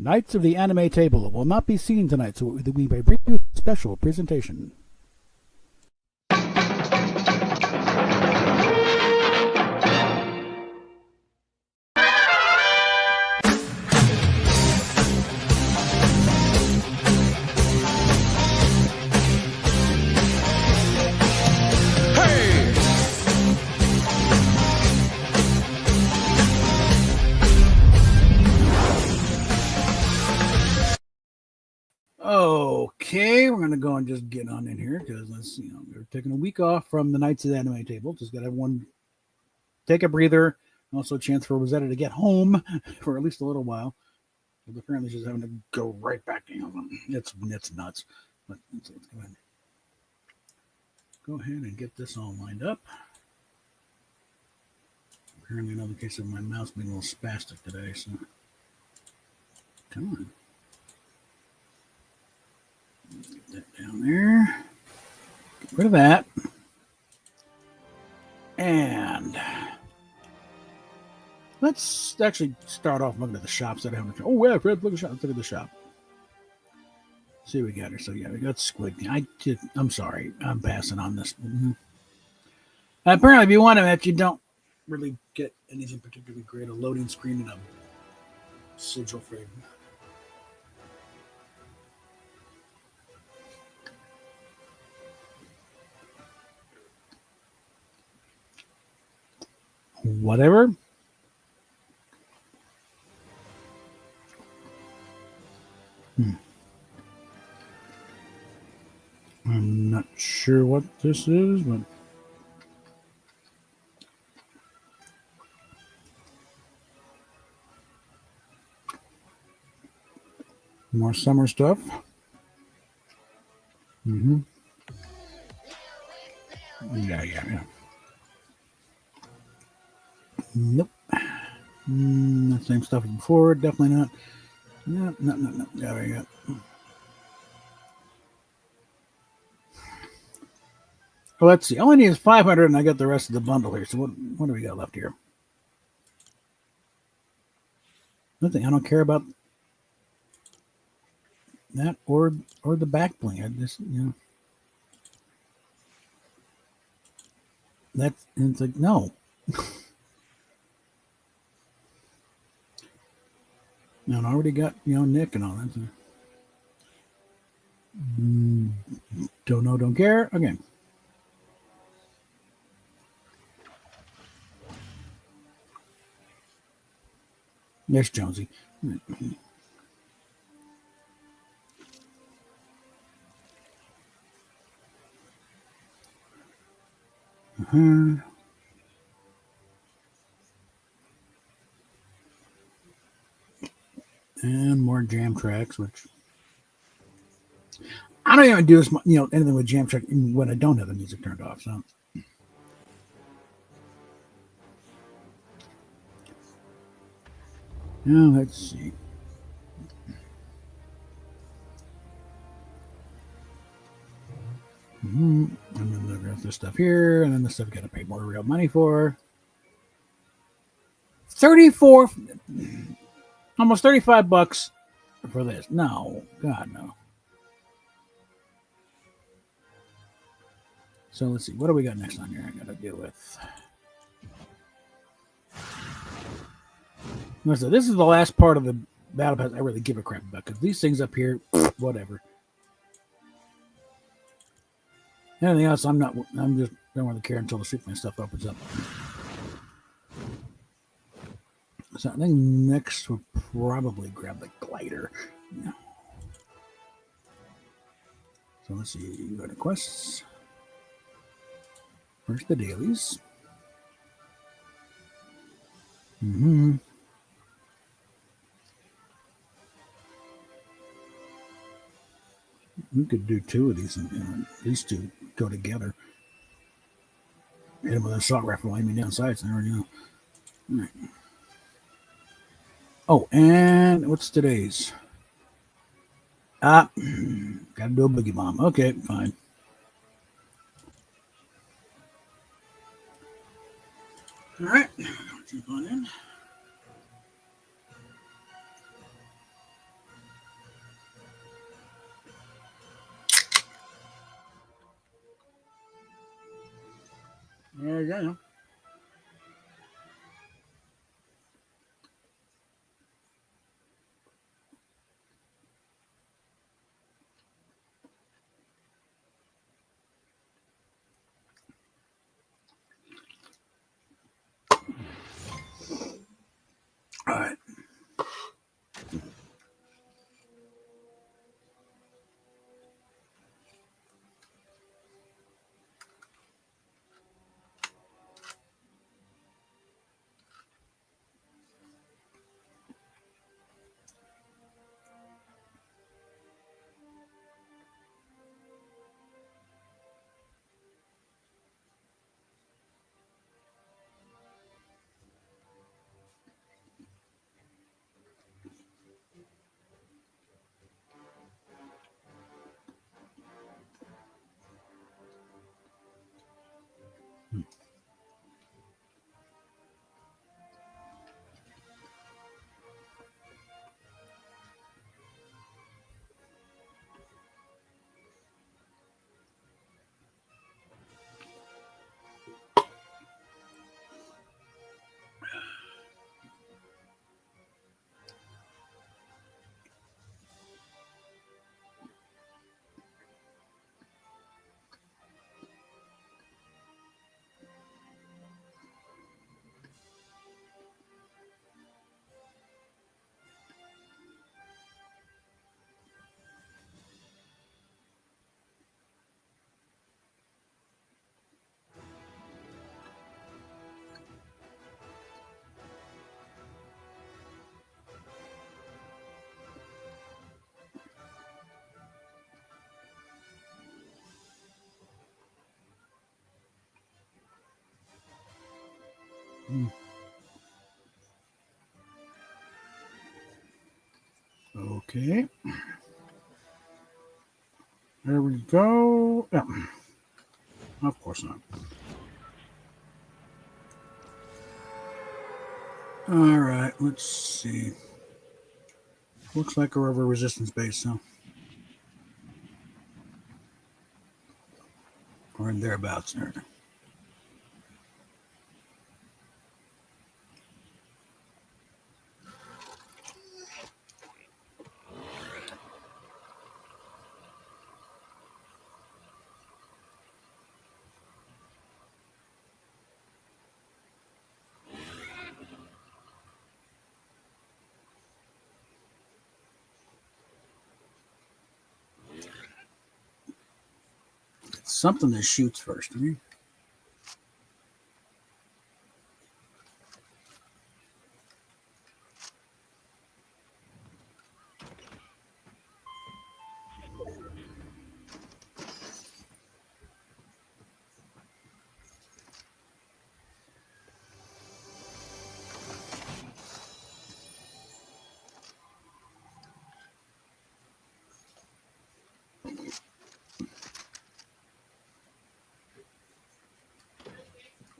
Knights of the Anime Table will not be seen tonight, so we may bring you a special presentation. Okay, we're gonna go and just get on in here because we're taking a week off from the Knights of the Anime Table. Just got everyone take a breather. Also, a chance for Rosetta to get home for at least a little while. But apparently, she's having to go right back. It's nuts. But let's go ahead and get this all lined up. Apparently, another case of my mouse being a little spastic today. So, come on. Get that down there. Get rid of that. And let's actually start off looking at the shops that I haven't. Oh, yeah, Fred, look at the shop. Look at the shop. See what we got here. So, yeah, we got Squid. I'm sorry. I'm passing on this. Mm-hmm. Apparently, if you want to, you don't really get anything particularly great. A loading screen and a sigil frame. Whatever. I'm not sure what this is, but more summer stuff. Mm-hmm. Yeah. Nope. The same stuff as before. Definitely not. No. There we go. Well, let's see. All I need is 500, and I got the rest of the bundle here. So what do we got left here? Nothing. I don't care about that or the back bling. I just it's like no. Now I already got Nick and all that. So. Don't know, don't care. Okay. There's Jonesy. Uh-huh. And more jam tracks, which I don't even do as much, anything with jam track when I don't have the music turned off. So. Now let's see. And then the rest of this stuff here, and then the stuff you got to pay more real money for. 34, almost $35 for this. No, God, no. So let's see. What do we got next on here? I got to deal with. So this is the last part of the battle pass I really give a crap about because these things up here, whatever. Anything else, I'm just don't really care until the Superman stuff opens up. So I think next we'll probably grab the glider. Yeah. So let's see. You go to quests. First the dailies. We could do two of these, and these two go together. Hit them with an assault rifle aiming down sights, and there we go. All right. Oh, and what's today's? Gotta do a boogie bomb. Okay, fine. All right, jump on in. Yeah, yeah. All right. Okay. There we go. Yeah. Of course not. All right. Let's see. Looks like we're over resistance base, so or in thereabouts there. It's something that shoots first. Right?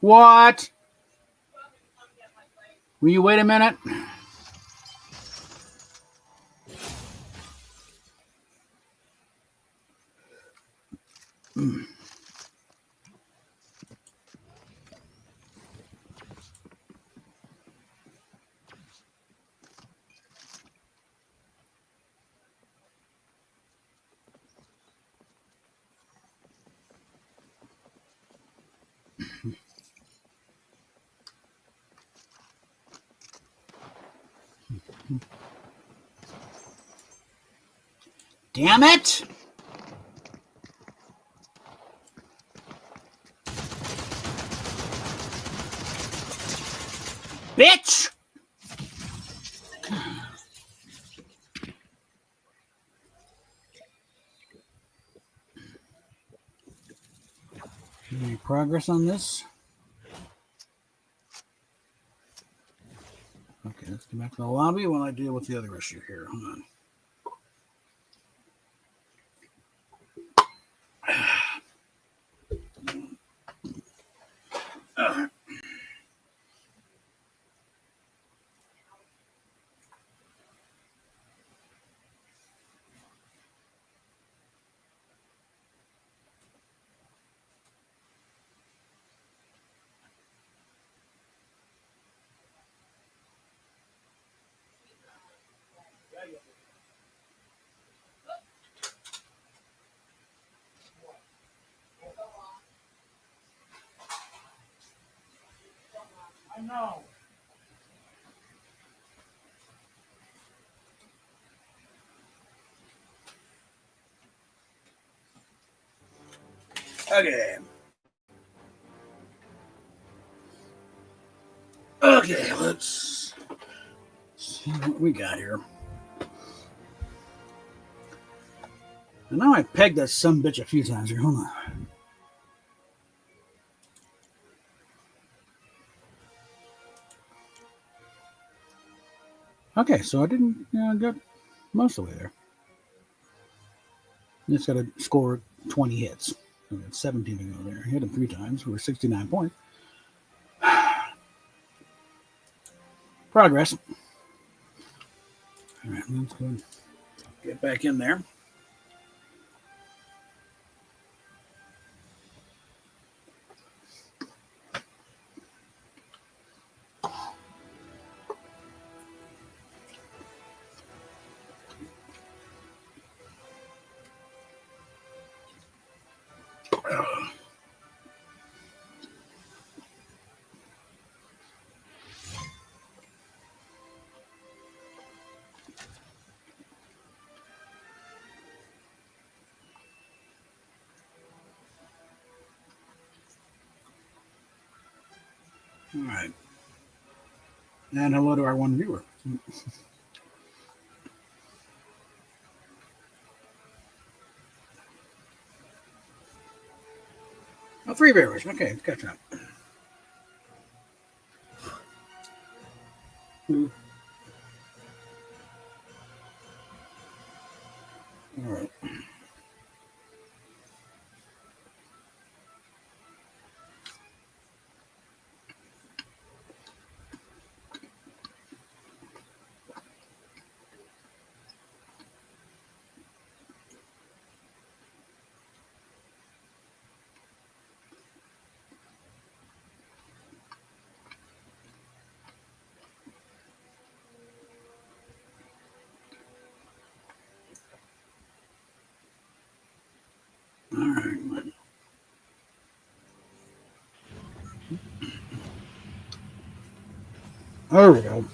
What? Will you wait a minute? Damn it! Bitch! Any progress on this? Okay, let's go back to the lobby while I deal with the other issue here. Hold on. Okay. Okay, let's see what we got here. And now I pegged that some bitch a few times here. Hold on. Okay, so I didn't get most of the way there. Just got to score 20 hits. So that's 17 to go there. Hit him 3 times. We're 69 points. Progress. All right, let's go and get back in there. All right. And hello to our one viewer. Oh, 3 viewers. Okay, catching up. All right. All right. There we go.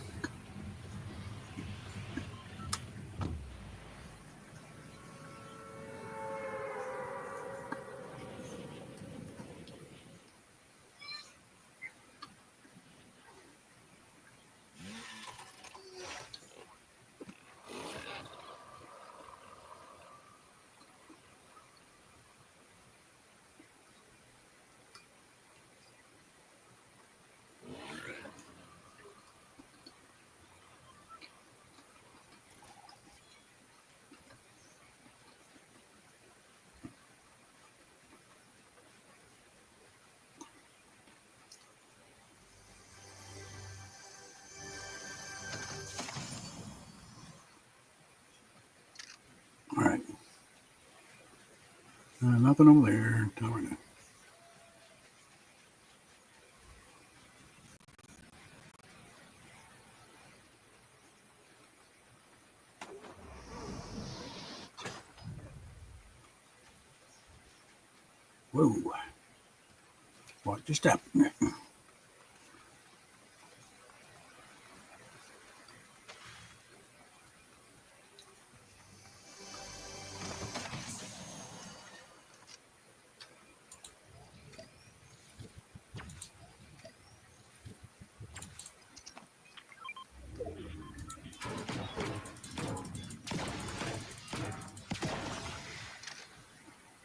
All right. Nothing over there. Tower now. Whoa. Watch your step.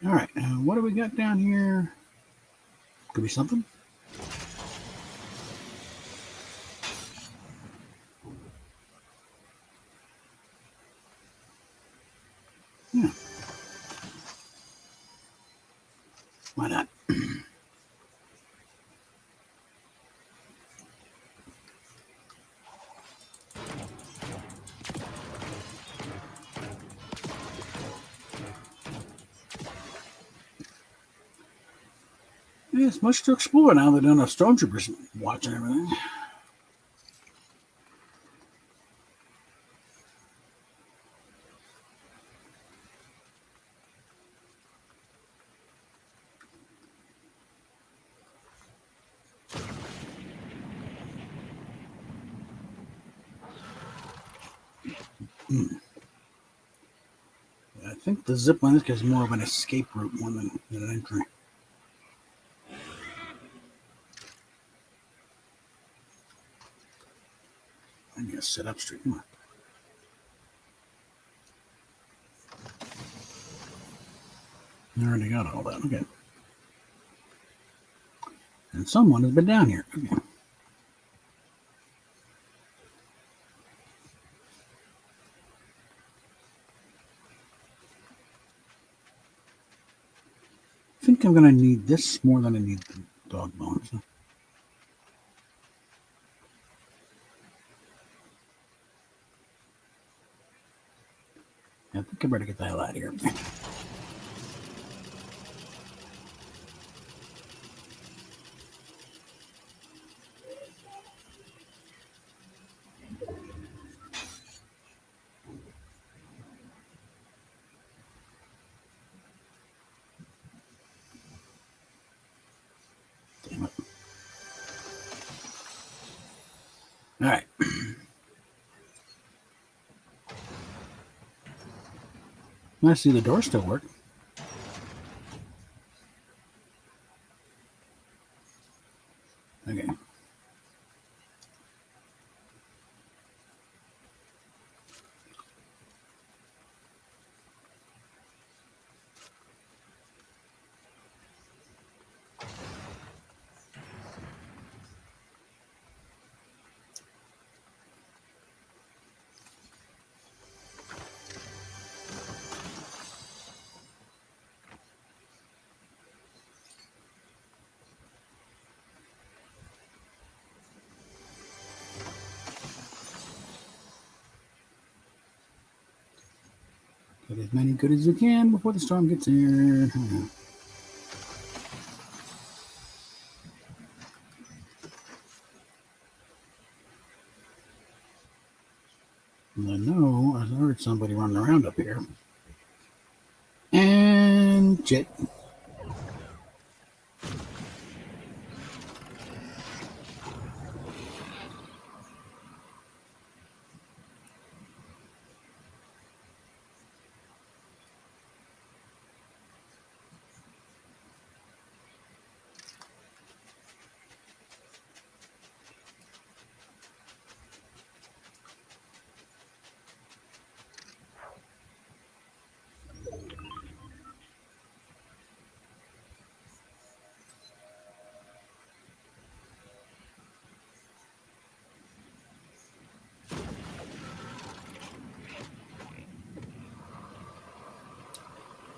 All right. What do we got down here? Could be something. Yeah. Why not? Yeah, it's much to explore now that enough stormtroopers watching everything. Hmm. I think the zip line is more of an escape route more than an entry. I need to sit up straight. Come on. I already got all that. Okay. And someone has been down here. Okay. I think I'm going to need this more than I need the dog bones. I think I better get the hell out of here. Damn it. All right. I see the door still work. Okay. Get as many good as you can before the storm gets here. I know I heard somebody running around up here. And jet.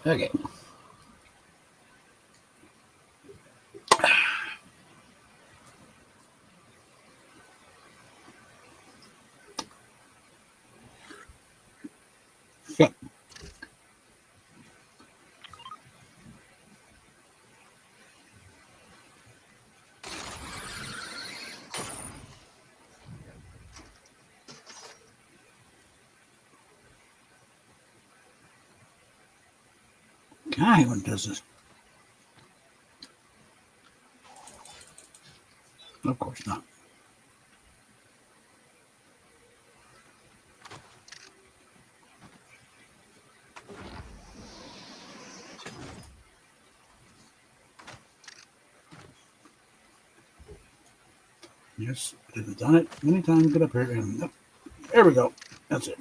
Okay. Shit. God, what does this? Of course not. Yes, I've done it many times. Get up here and there we go. That's it.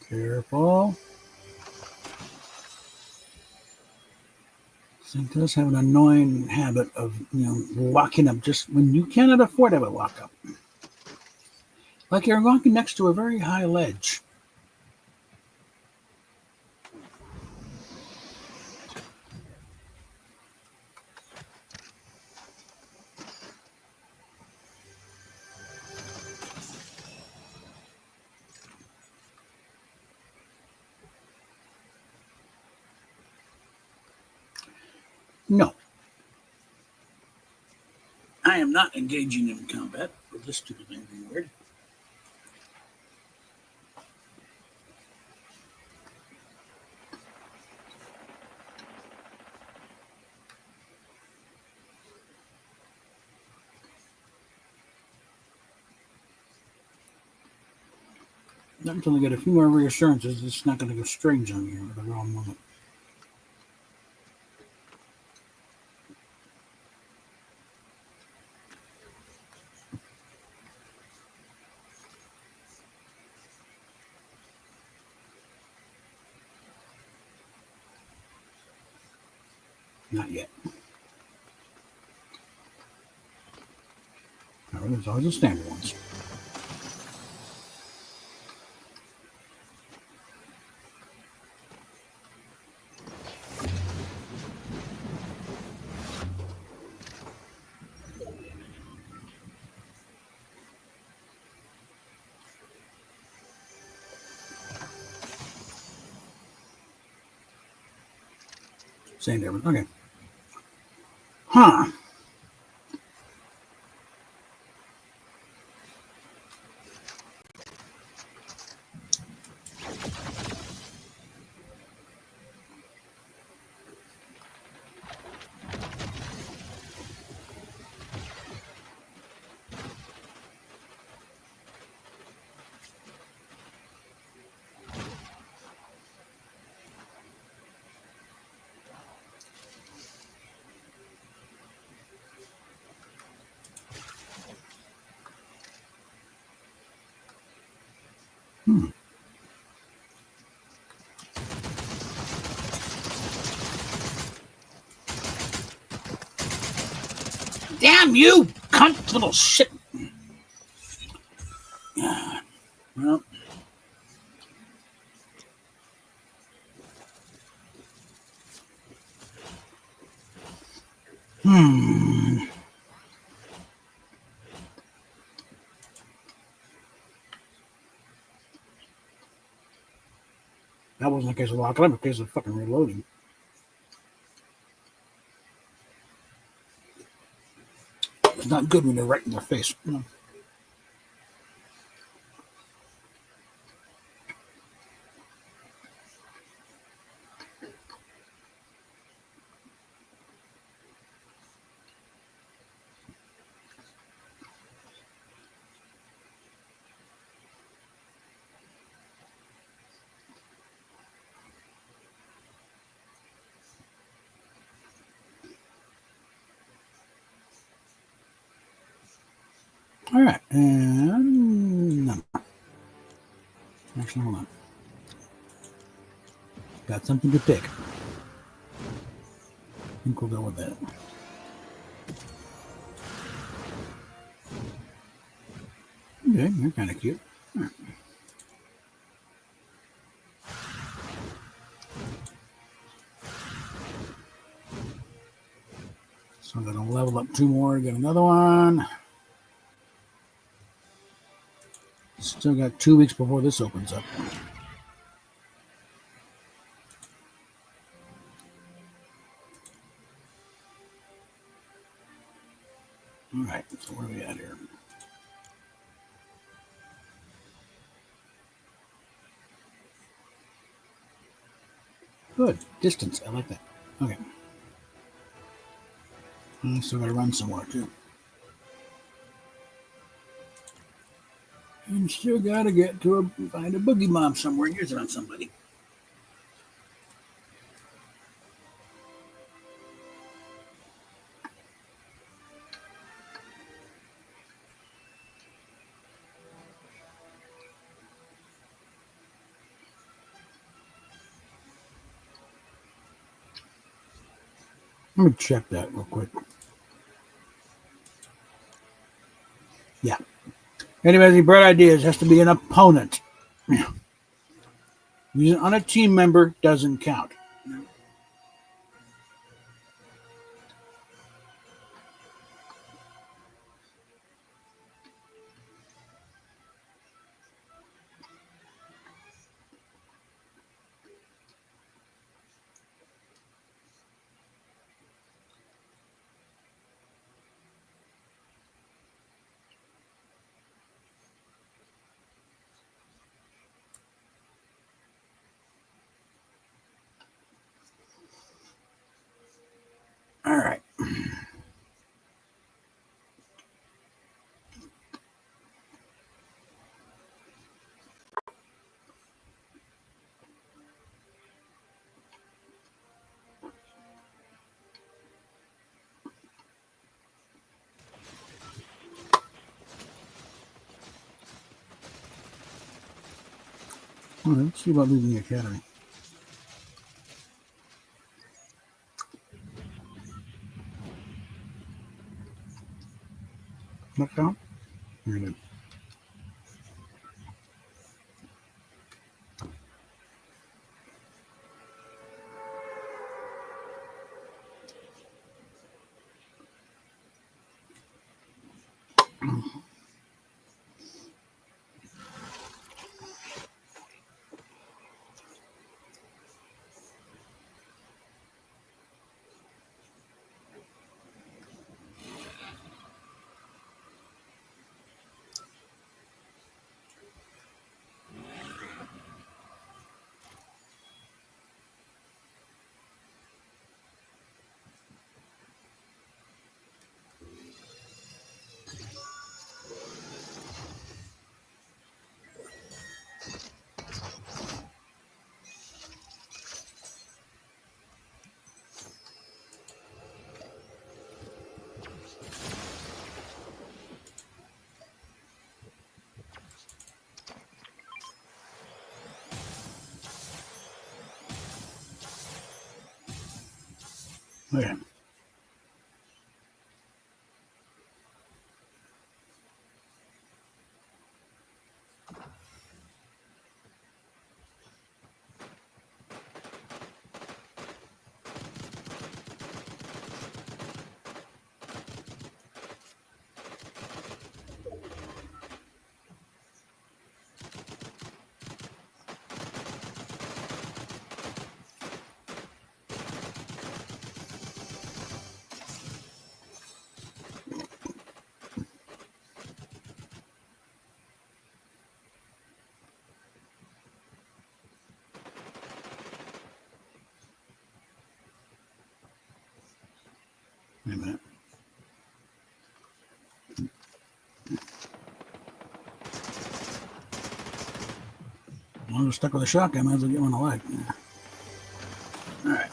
Careful. So it does have an annoying habit of, locking up just when you cannot afford to have it lock up. Like you're walking next to a very high ledge. No, I am not engaging in combat for this stupid thing being weird. Not until I get a few more reassurances it's not going to go strange on me at the wrong moment. Not yet. There's always the standard ones. Same difference. Okay. Huh. Hmm. Damn you, cunt little shit. Yeah. Well. Hmm. That wasn't a case of locking up, a case of fucking reloading. It's not good when you're right in their face. No. All right. And no. Actually, hold on. Got something to pick. I think we'll go with that. Okay, you're kind of cute. All right. So I'm going to level up 2 more, get another one. Still got 2 weeks before this opens up. All right, so where are we at here? Good. Distance. I like that. Okay. I still got to run somewhere, too. And still got to get to find a boogie bomb somewhere and use it on somebody. Let me check that real quick. Yeah. Anybody has any bright ideas? Has to be an opponent. Using on a team member doesn't count. Let's see about leaving the academy. Knocked out? Very good. Okay. Wait a minute. Well, I'm stuck with a shotgun. Might as well get one on the leg. All right.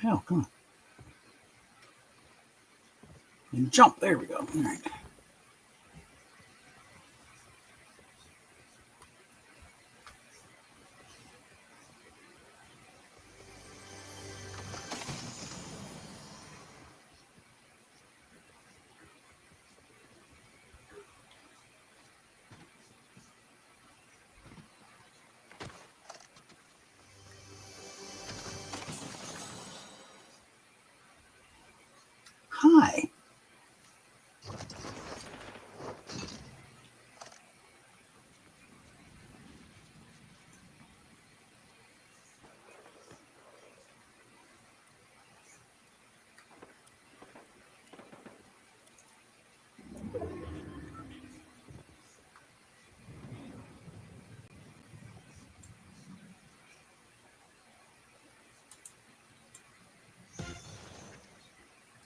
Hell, come on. And jump. There we go. All right. Hi.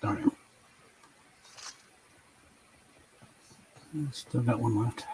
Darn it. Still got one left.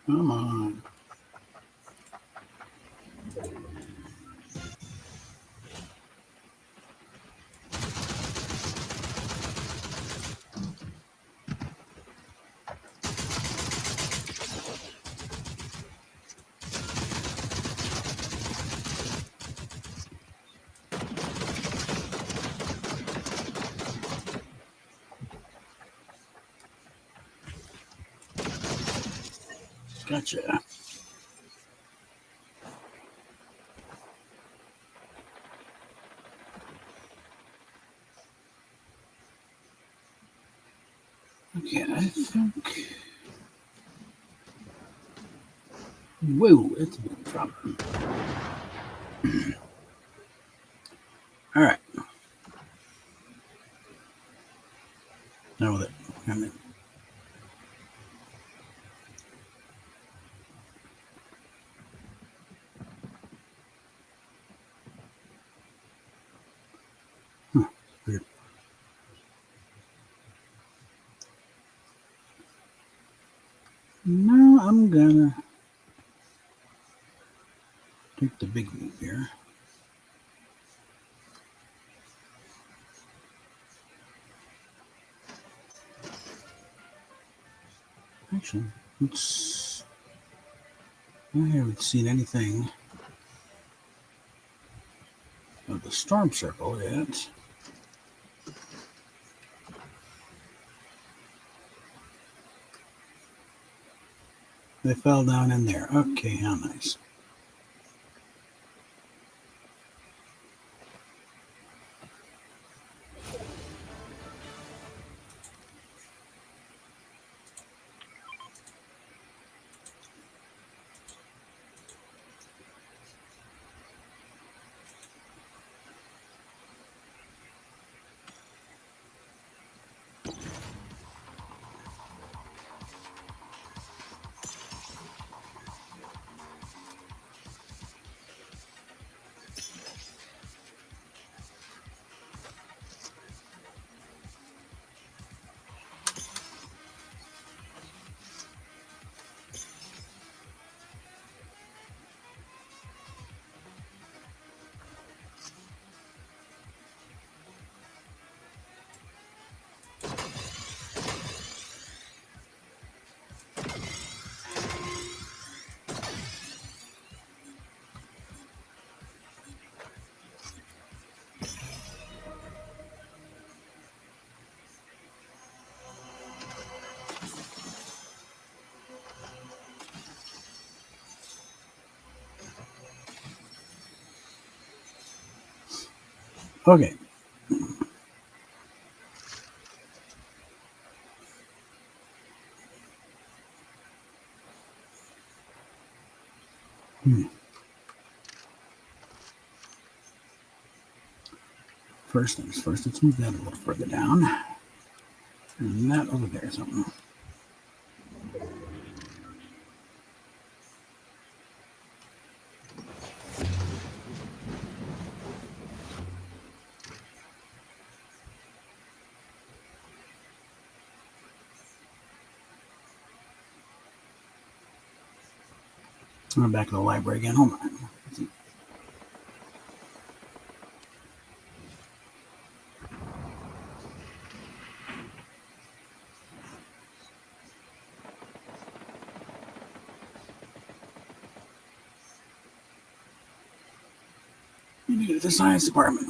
Come on. Gotcha. Okay, I think. Whoa, it's a big drop. All right. Now with it. I'm in. Huh, weird. Now I'm gonna take the big move here. Actually, it's. I haven't seen anything of the storm circle yet. They fell down in there. Okay, how nice. Okay. First things first, let's move that a little further down. And that over there, something. I'm back to the library again. Hold on. You need to get to the science department.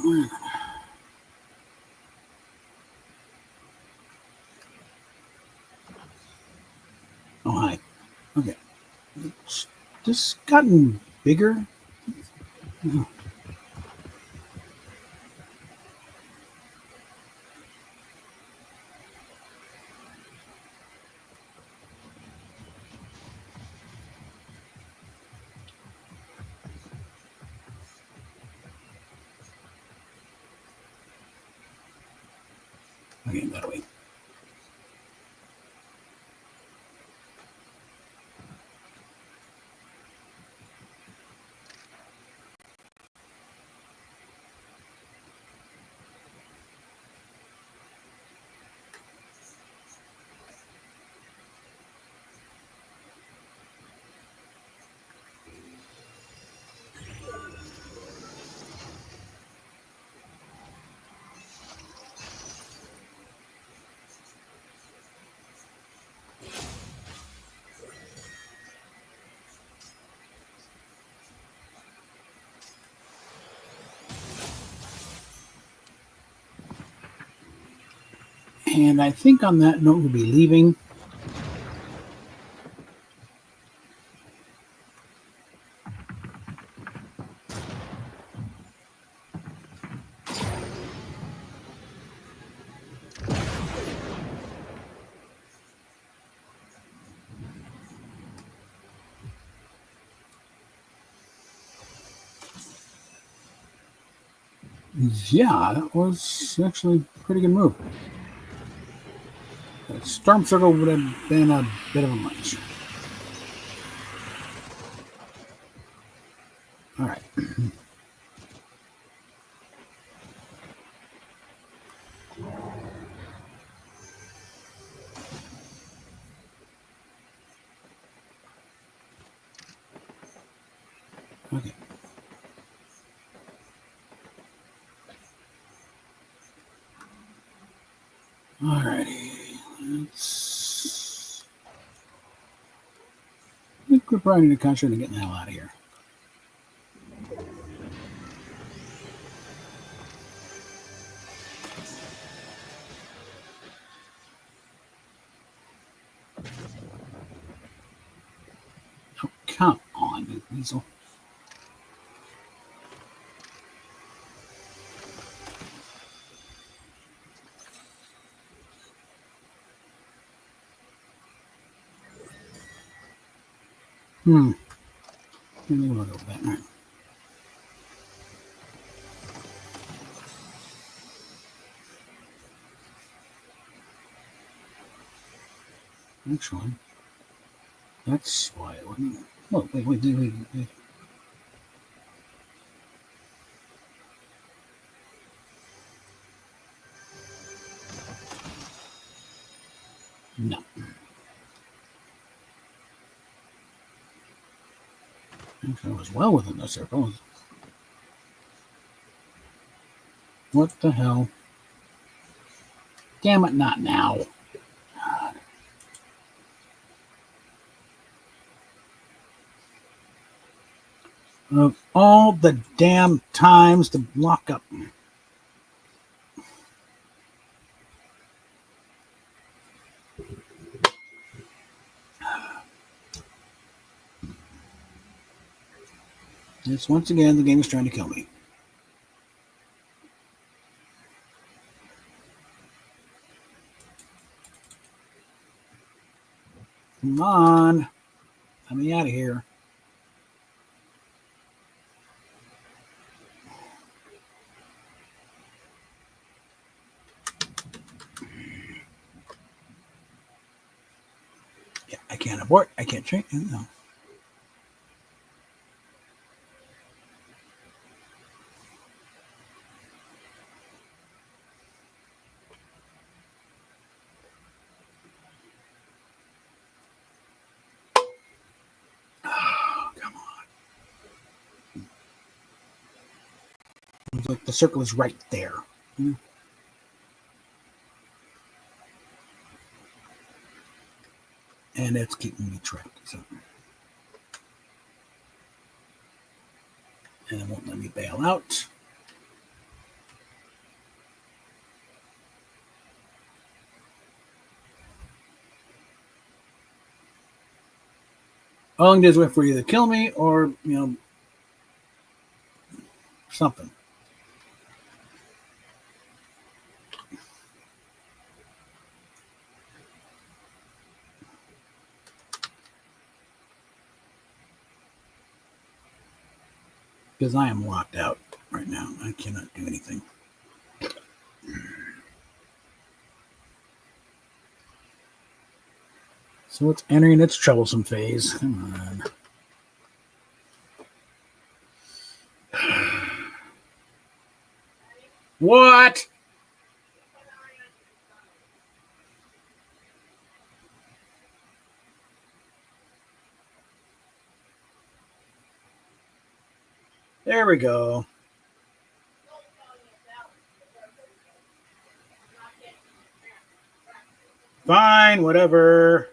Oh, hi. Okay. It's just gotten bigger. Oh, okay, that way. And I think on that note, we'll be leaving. Yeah, that was actually a pretty good move. That storm circle would have been a bit of a munch. All right. Okay. All righty. I think we're probably going to concentrate on getting the hell out of here. Oh, come on, you weasel. I think we'll go with that. All right. Actually, that's why it wouldn't. Oh, wait. No. Actually, I was well within the circle. What the hell? Damn it, not now. God. Of all the damn times to lock up. Yes, once again, the game is trying to kill me. Come on. Let me out of here. Yeah, I can't abort. I can't change. No. Oh, come on. It's like the circle is right there. And it's keeping me trapped. So. And it won't let me bail out. All I can do is wait for you to kill me or, something. Because I am locked out right now. I cannot do anything. So it's entering its troublesome phase. Come on. What? There we go. Fine, whatever.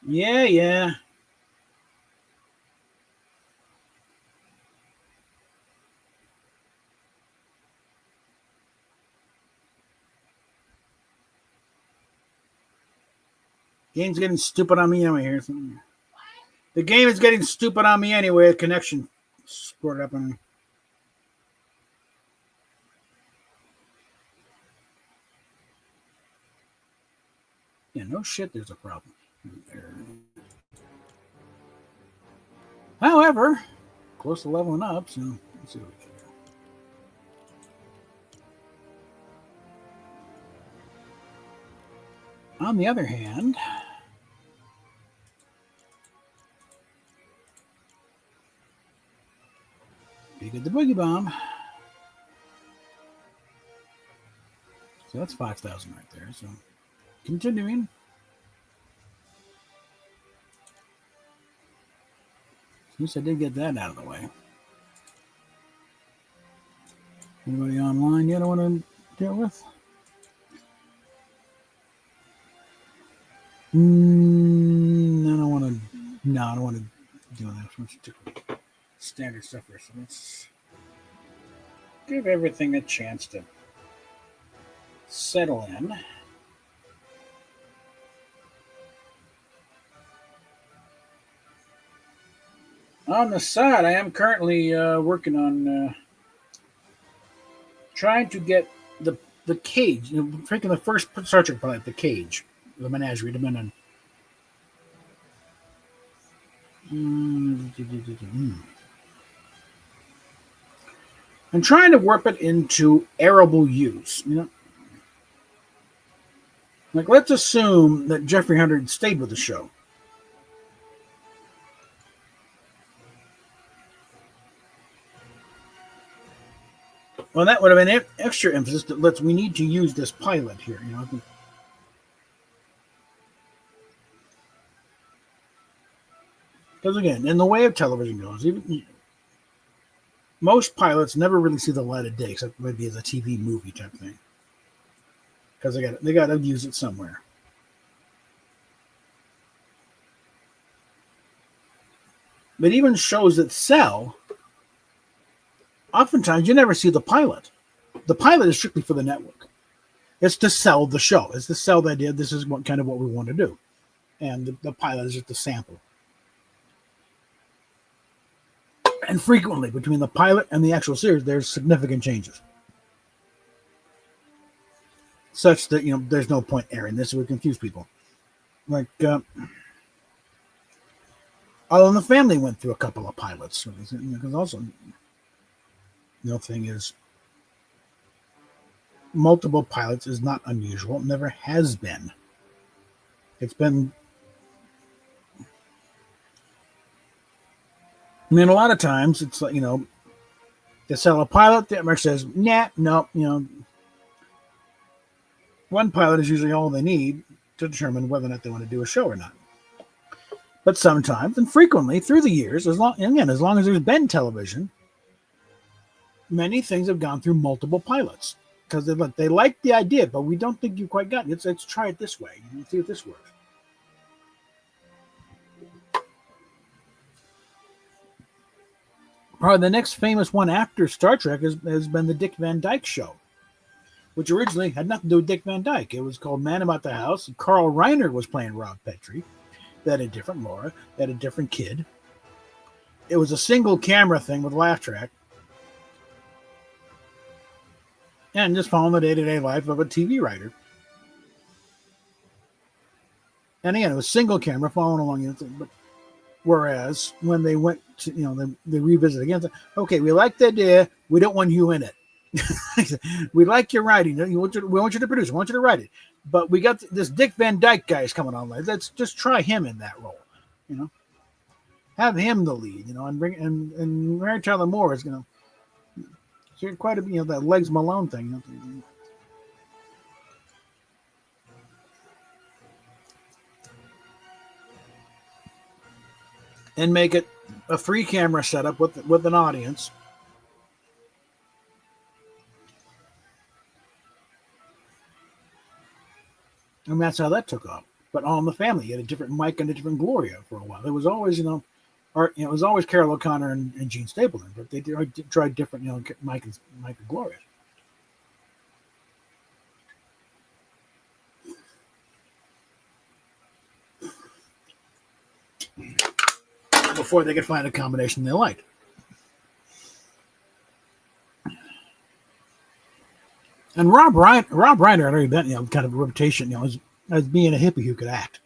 Yeah. Game's getting stupid on me anyway. Here, the game is getting stupid on me anyway. A connection scored up on me. Yeah, no shit. There's a problem. However, close to leveling up, so let's see what we can do. On the other hand, you get the boogie bomb. So that's 5,000 right there. So continuing. At least I did get that out of the way. Anybody online yet I want to deal with? I don't want to. No, I don't want to do that. Let's do standard stuff first. So let's give everything a chance to settle in. On the side, I am currently working on trying to get the cage. You know, taking the first Star Trek pilot, the cage, the menagerie, the men. I'm trying to warp it into arable use. You know, like let's assume that Jeffrey Hunter stayed with the show. Well, that would have been extra emphasis that we need to use this pilot here. You know, because again, in the way of television goes, even most pilots never really see the light of day, except maybe as a TV movie type thing, because they got to use it somewhere. But even shows that sell, oftentimes you never see the pilot. The pilot is strictly for the network. It's to sell the show. It's to sell the idea. This is what we want to do, and the pilot is just a sample. And frequently, between the pilot and the actual series, there's significant changes, such that there's no point airing this; it would confuse people. Like, All in the Family went through a couple of pilots because also, thing is, multiple pilots is not unusual. It never has been. It's been. I mean, a lot of times it's like, they sell a pilot, the network says, nah, no, one pilot is usually all they need to determine whether or not they want to do a show or not. But sometimes and frequently through the years, as long as there's been television, many things have gone through multiple pilots because they like the idea, but we don't think you quite got it. Let's try it this way. See if this works. Probably the next famous one after Star Trek has been the Dick Van Dyke Show, which originally had nothing to do with Dick Van Dyke. It was called Man About the House. Carl Reiner was playing Rob Petrie. They had a different Laura. They had a different kid. It was a single camera thing with laugh track. And just following the day-to-day life of a TV writer. And again, it was single camera following along. But whereas when they went to, they revisit again. Okay, we like the idea. We don't want you in it. We like your writing. We want you to produce. We want you to write it. But we got this Dick Van Dyke guy is coming on. Let's just try him in that role. Have him the lead. And bring and Mary Tyler Moore is quite a that Legs Malone thing. And make it a 3-camera setup with an audience. And that's how that took off. But All in the Family, you had a different Mike and a different Gloria for a while. It was always, it was always Carol O'Connor and Gene Stapleton, but they tried different, Mike and Gloria. before they could find a combination they liked. And Rob Reiner had already been, kind of a reputation, as being a hippie who could act.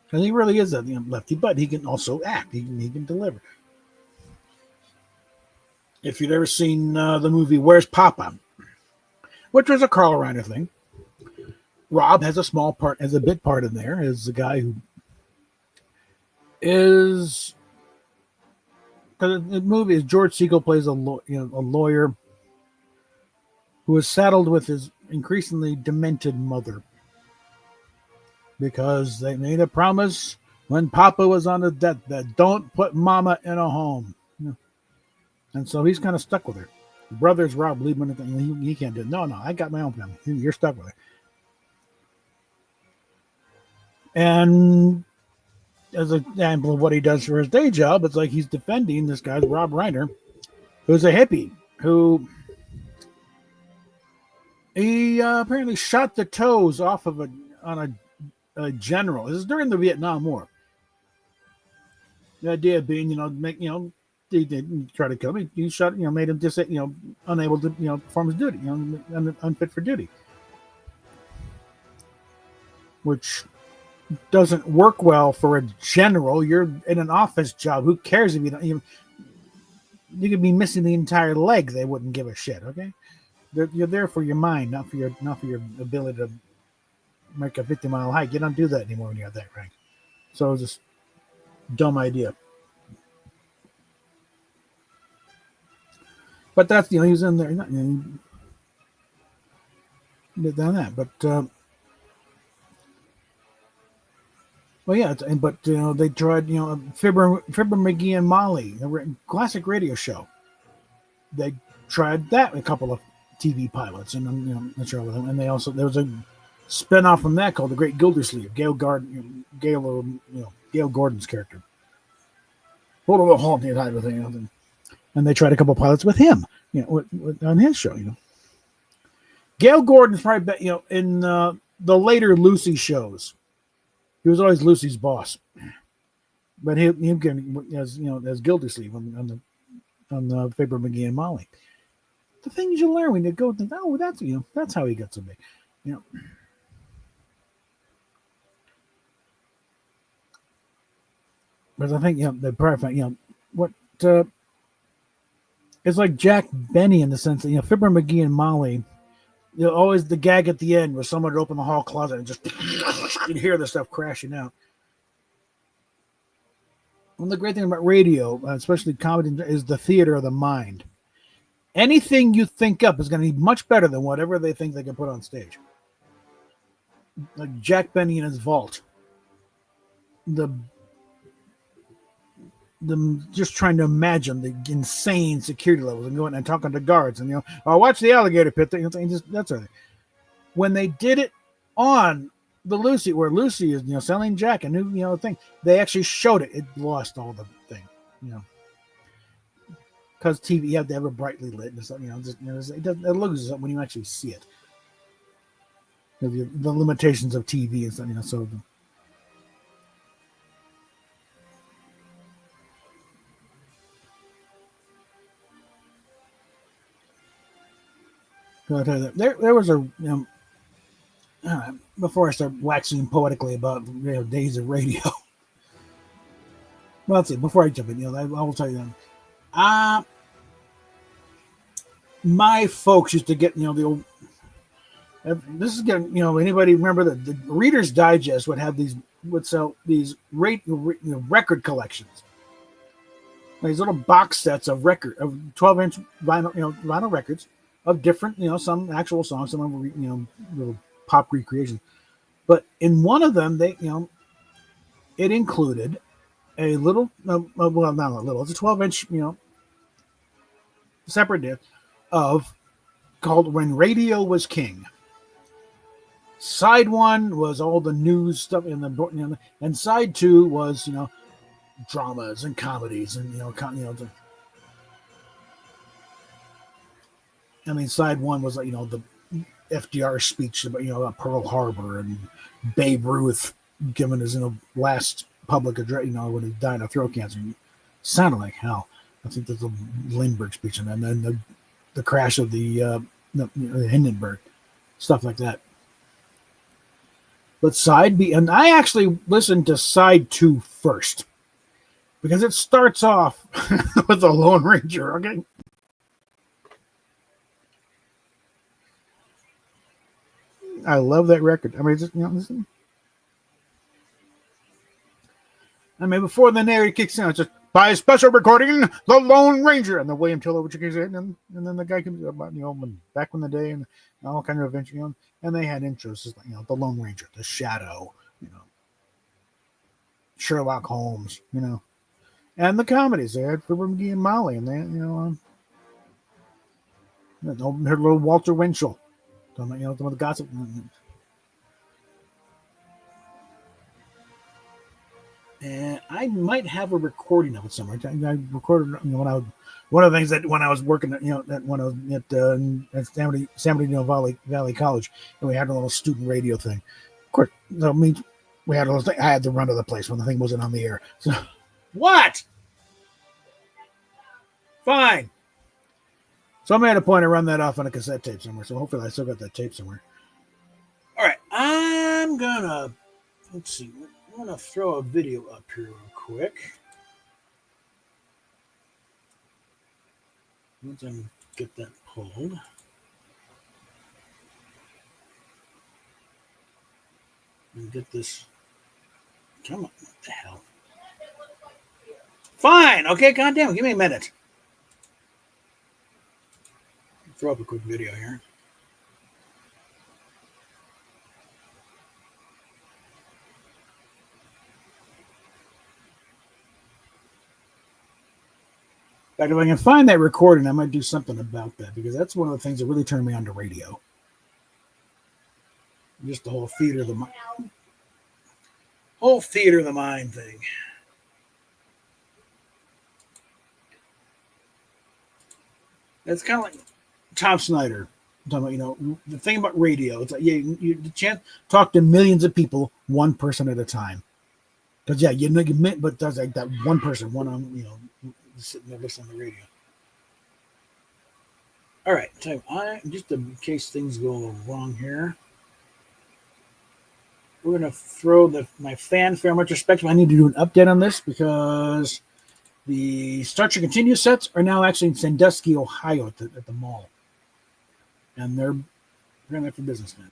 Because he really is a lefty, but he can also act. He can deliver. If you'd ever seen the movie Where's Papa, which was a Carl Reiner thing, Rob has a bit part in there as the guy who is, because the movie is George Segal plays a lawyer who is saddled with his increasingly demented mother because they made a promise when Papa was on the deathbed, don't put Mama in a home. And so he's kind of stuck with her. The brother's Rob Liebman, and he can't do it. No, I got my own family. You're stuck with her. And as an example of what he does for his day job, it's like he's defending this guy, Rob Reiner, who's a hippie, who he apparently shot the toes off of on a general. This is during the Vietnam War. The idea being, he didn't try to kill him. He shot, made him just, unable to, perform his duty, unfit for duty, which doesn't work well for a general. You're in an office job. Who cares if you don't? You could be missing the entire leg. They wouldn't give a shit. Okay, you're there for your mind, not for your ability to make a 50-mile hike. You don't do that anymore when you're at that rank. So it's just dumb idea. But that's he's in there. Did that, but. Well, yeah, but they tried, Fibber McGee and Molly, a classic radio show. They tried that a couple of TV pilots, and and there was a spinoff from that called The Great Gildersleeve. Gail Gordon's character. And they tried a couple of pilots with him, on his show. Gail Gordon's probably in the later Lucy shows. He was always Lucy's boss, but him as Gildersleeve on the Fibber McGee and Molly. The things you learn when you go, that's how he got so big, But I think the perfect what it's like Jack Benny in the sense that Fibber McGee and Molly. Always the gag at the end was someone would open the hall closet and just you'd hear the stuff crashing out. One of the great things about radio, especially comedy, is the theater of the mind. Anything you think up is going to be much better than whatever they think they can put on stage. Like Jack Benny in his vault. Them just trying to imagine the insane security levels and going and talking to guards and watch the alligator pit thing. That's right. When they did it on the Lucy, where Lucy is selling Jack a new thing, they actually showed it. It lost all the thing, because TV you have to have it brightly lit and stuff. It loses it when you actually see it. The limitations of TV and stuff. So. There was a before I start waxing poetically about days of radio. Well, let's see. Before I jump in, I will tell you that. My folks used to get the old. This is getting anybody remember that the Reader's Digest would sell these record collections. These little box sets of 12-inch vinyl records. Of different, some actual songs, some of them, little pop recreations. But in one of them, it included a little, well, not a little, it's a 12-inch, separate disc called When Radio Was King. Side one was all the news stuff, and side two was, dramas and comedies and, side one was the FDR speech about Pearl Harbor and Babe Ruth given his last public address, when he died of throat cancer. He sounded like hell. I think there's a Lindbergh speech, and then the crash of the Hindenburg, stuff like that. But side B, and I actually listened to side 2 first because it starts off with the Lone Ranger. Okay. I love that record. I mean, listen. I mean, before the narrative kicks in, it's just by a special recording, the Lone Ranger, and the William Tiller kicks in, and then the guy comes about, back in the day, and all kind of adventure, and they had intros, like, the Lone Ranger, the Shadow, Sherlock Holmes, and the comedies. They had Fibber McGee and Molly, and they, her little Walter Winchell, some of the gossip. And I might have a recording of it somewhere. I recorded one of the things that when I was working, when I was at San Bernardino Valley College, and we had a little student radio thing. Of course, we had a little thing. I had to run to the place when the thing wasn't on the air. So, what? Fine. So I made a point to run that off on a cassette tape somewhere. So hopefully I still got that tape somewhere. All right, I'm gonna let's see. I'm going to throw a video up here real quick. Once I get that pulled. And get this. Come on, what the hell? Fine, okay, goddamn, give me a minute. Throw up a quick video here. In fact, if I can find that recording, I might do something about that, because that's one of the things that really turned me on to radio. Just the whole theater of the mind thing. It's kind of like Tom Snyder. Talking about, the thing about radio. It's like, you can't talk to millions of people, one person at a time. Because but there's like that one person, sitting there listening to the radio. All right, so just in case things go wrong here, we're gonna throw my fanfare retrospective. I need to do an update on this because the Star Trek Continue sets are now actually in Sandusky, Ohio, at the mall, and they're there for business now.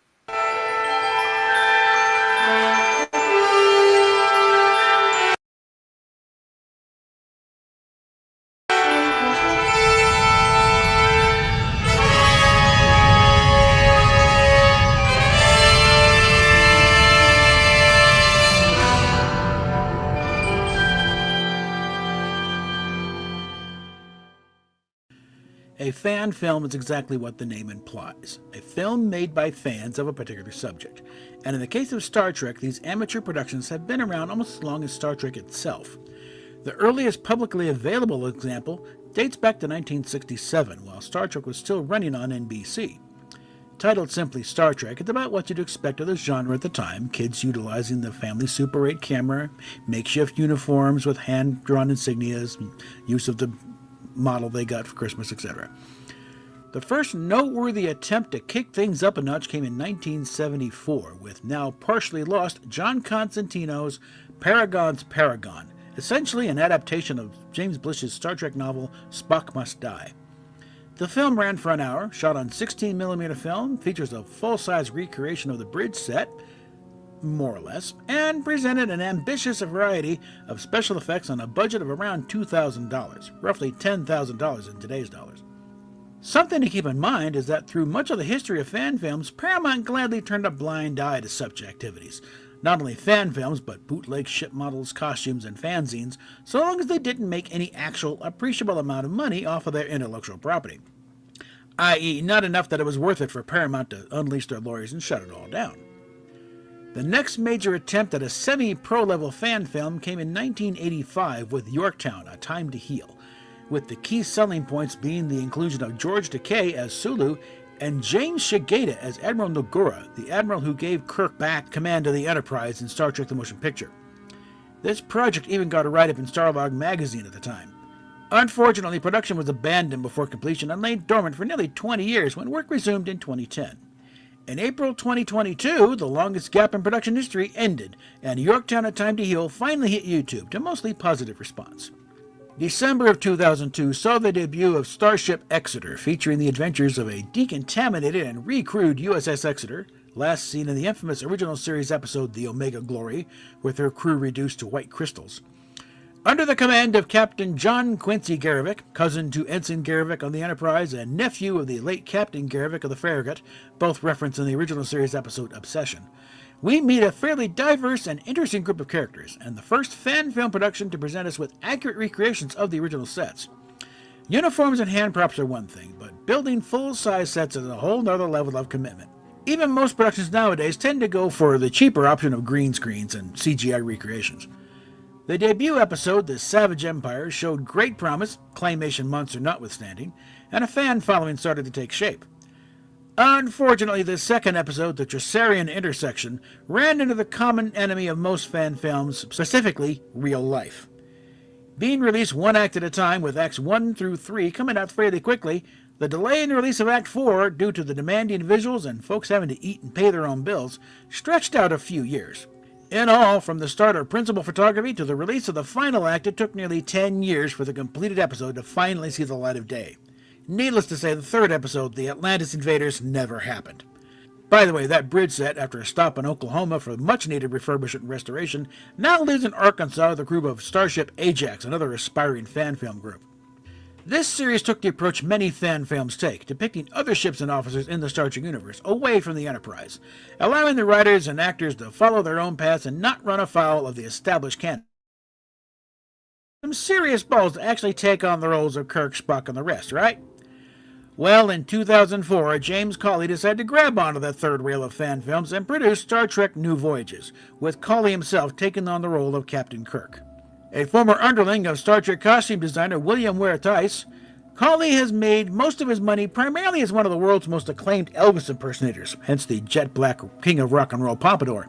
A fan film is exactly what the name implies, a film made by fans of a particular subject. And in the case of Star Trek, these amateur productions have been around almost as long as Star Trek itself. The earliest publicly available example dates back to 1967, while Star Trek was still running on NBC. Titled simply Star Trek, it's about what you'd expect of the genre at the time, kids utilizing the family Super 8 camera, makeshift uniforms with hand-drawn insignias, use of the model they got for Christmas, etc. The first noteworthy attempt to kick things up a notch came in 1974 with now partially lost John Constantino's Paragon's Paragon, essentially an adaptation of James Blish's Star Trek novel Spock Must Die. The film ran for an hour, shot on 16mm film, features a full-size recreation of the bridge set, more or less, and presented an ambitious variety of special effects on a budget of around $2,000, roughly $10,000 in today's dollars. Something to keep in mind is that through much of the history of fan films, Paramount gladly turned a blind eye to such activities. Not only fan films, but bootleg ship models, costumes, and fanzines, so long as they didn't make any actual appreciable amount of money off of their intellectual property. I.e., not enough that it was worth it for Paramount to unleash their lawyers and shut it all down. The next major attempt at a semi-pro level fan film came in 1985 with Yorktown, A Time to Heal, with the key selling points being the inclusion of George Takei as Sulu and James Shigeta as Admiral Nogura, the admiral who gave Kirk back command of the Enterprise in Star Trek The Motion Picture. This project even got a write-up in Starlog magazine at the time. Unfortunately, production was abandoned before completion and lay dormant for nearly 20 years when work resumed in 2010. In April 2022, the longest gap in production history ended, and Yorktown: A Time to Heal finally hit YouTube to mostly positive response. December of 2002 saw the debut of Starship Exeter, featuring the adventures of a decontaminated and recrewed USS Exeter, last seen in the infamous original series episode The Omega Glory, with her crew reduced to white crystals. Under the command of Captain John Quincy Garrovick, cousin to Ensign Garrovick on the Enterprise and nephew of the late Captain Garrovick of the Farragut, both referenced in the original series episode Obsession, we meet a fairly diverse and interesting group of characters, and the first fan film production to present us with accurate recreations of the original sets. Uniforms and hand props are one thing, but building full-size sets is a whole nother level of commitment. Even most productions nowadays tend to go for the cheaper option of green screens and CGI recreations. The debut episode, The Savage Empire, showed great promise, claymation monster notwithstanding, and a fan following started to take shape. Unfortunately, the second episode, The Tresarian Intersection, ran into the common enemy of most fan films, specifically real life. Being released one act at a time, with acts 1 through 3 coming out fairly quickly, the delay in the release of Act 4, due to the demanding visuals and folks having to eat and pay their own bills, stretched out a few years. In all, from the start of principal photography to the release of the final act, it took nearly 10 years for the completed episode to finally see the light of day. Needless to say, the third episode, The Atlantis Invaders, never happened. By the way, that bridge set, after a stop in Oklahoma for much-needed refurbishment and restoration, now lives in Arkansas with a group of Starship Ajax, another aspiring fan film group. This series took the approach many fan films take, depicting other ships and officers in the Star Trek universe, away from the Enterprise, allowing the writers and actors to follow their own paths and not run afoul of the established canon. Some serious balls to actually take on the roles of Kirk, Spock, and the rest, right? Well, in 2004, James Cawley decided to grab onto that third rail of fan films and produce Star Trek New Voyages, with Cawley himself taking on the role of Captain Kirk. A former underling of Star Trek costume designer William Ware Tice, Cawley has made most of his money primarily as one of the world's most acclaimed Elvis impersonators, hence the jet black king of rock and roll pompadour.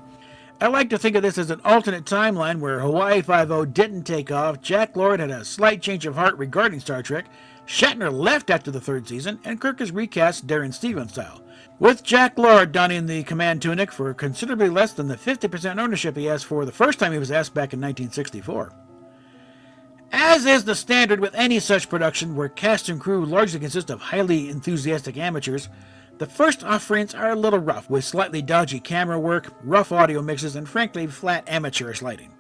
I like to think of this as an alternate timeline where Hawaii Five-0 didn't take off, Jack Lord had a slight change of heart regarding Star Trek, Shatner left after the third season, and Kirk is recast Darren Stevens style, with Jack Lord donning the command tunic for considerably less than the 50% ownership he asked for the first time he was asked back in 1964. As is the standard with any such production where cast and crew largely consist of highly enthusiastic amateurs, the first offerings are a little rough, with slightly dodgy camera work, rough audio mixes, and frankly flat amateurish lighting.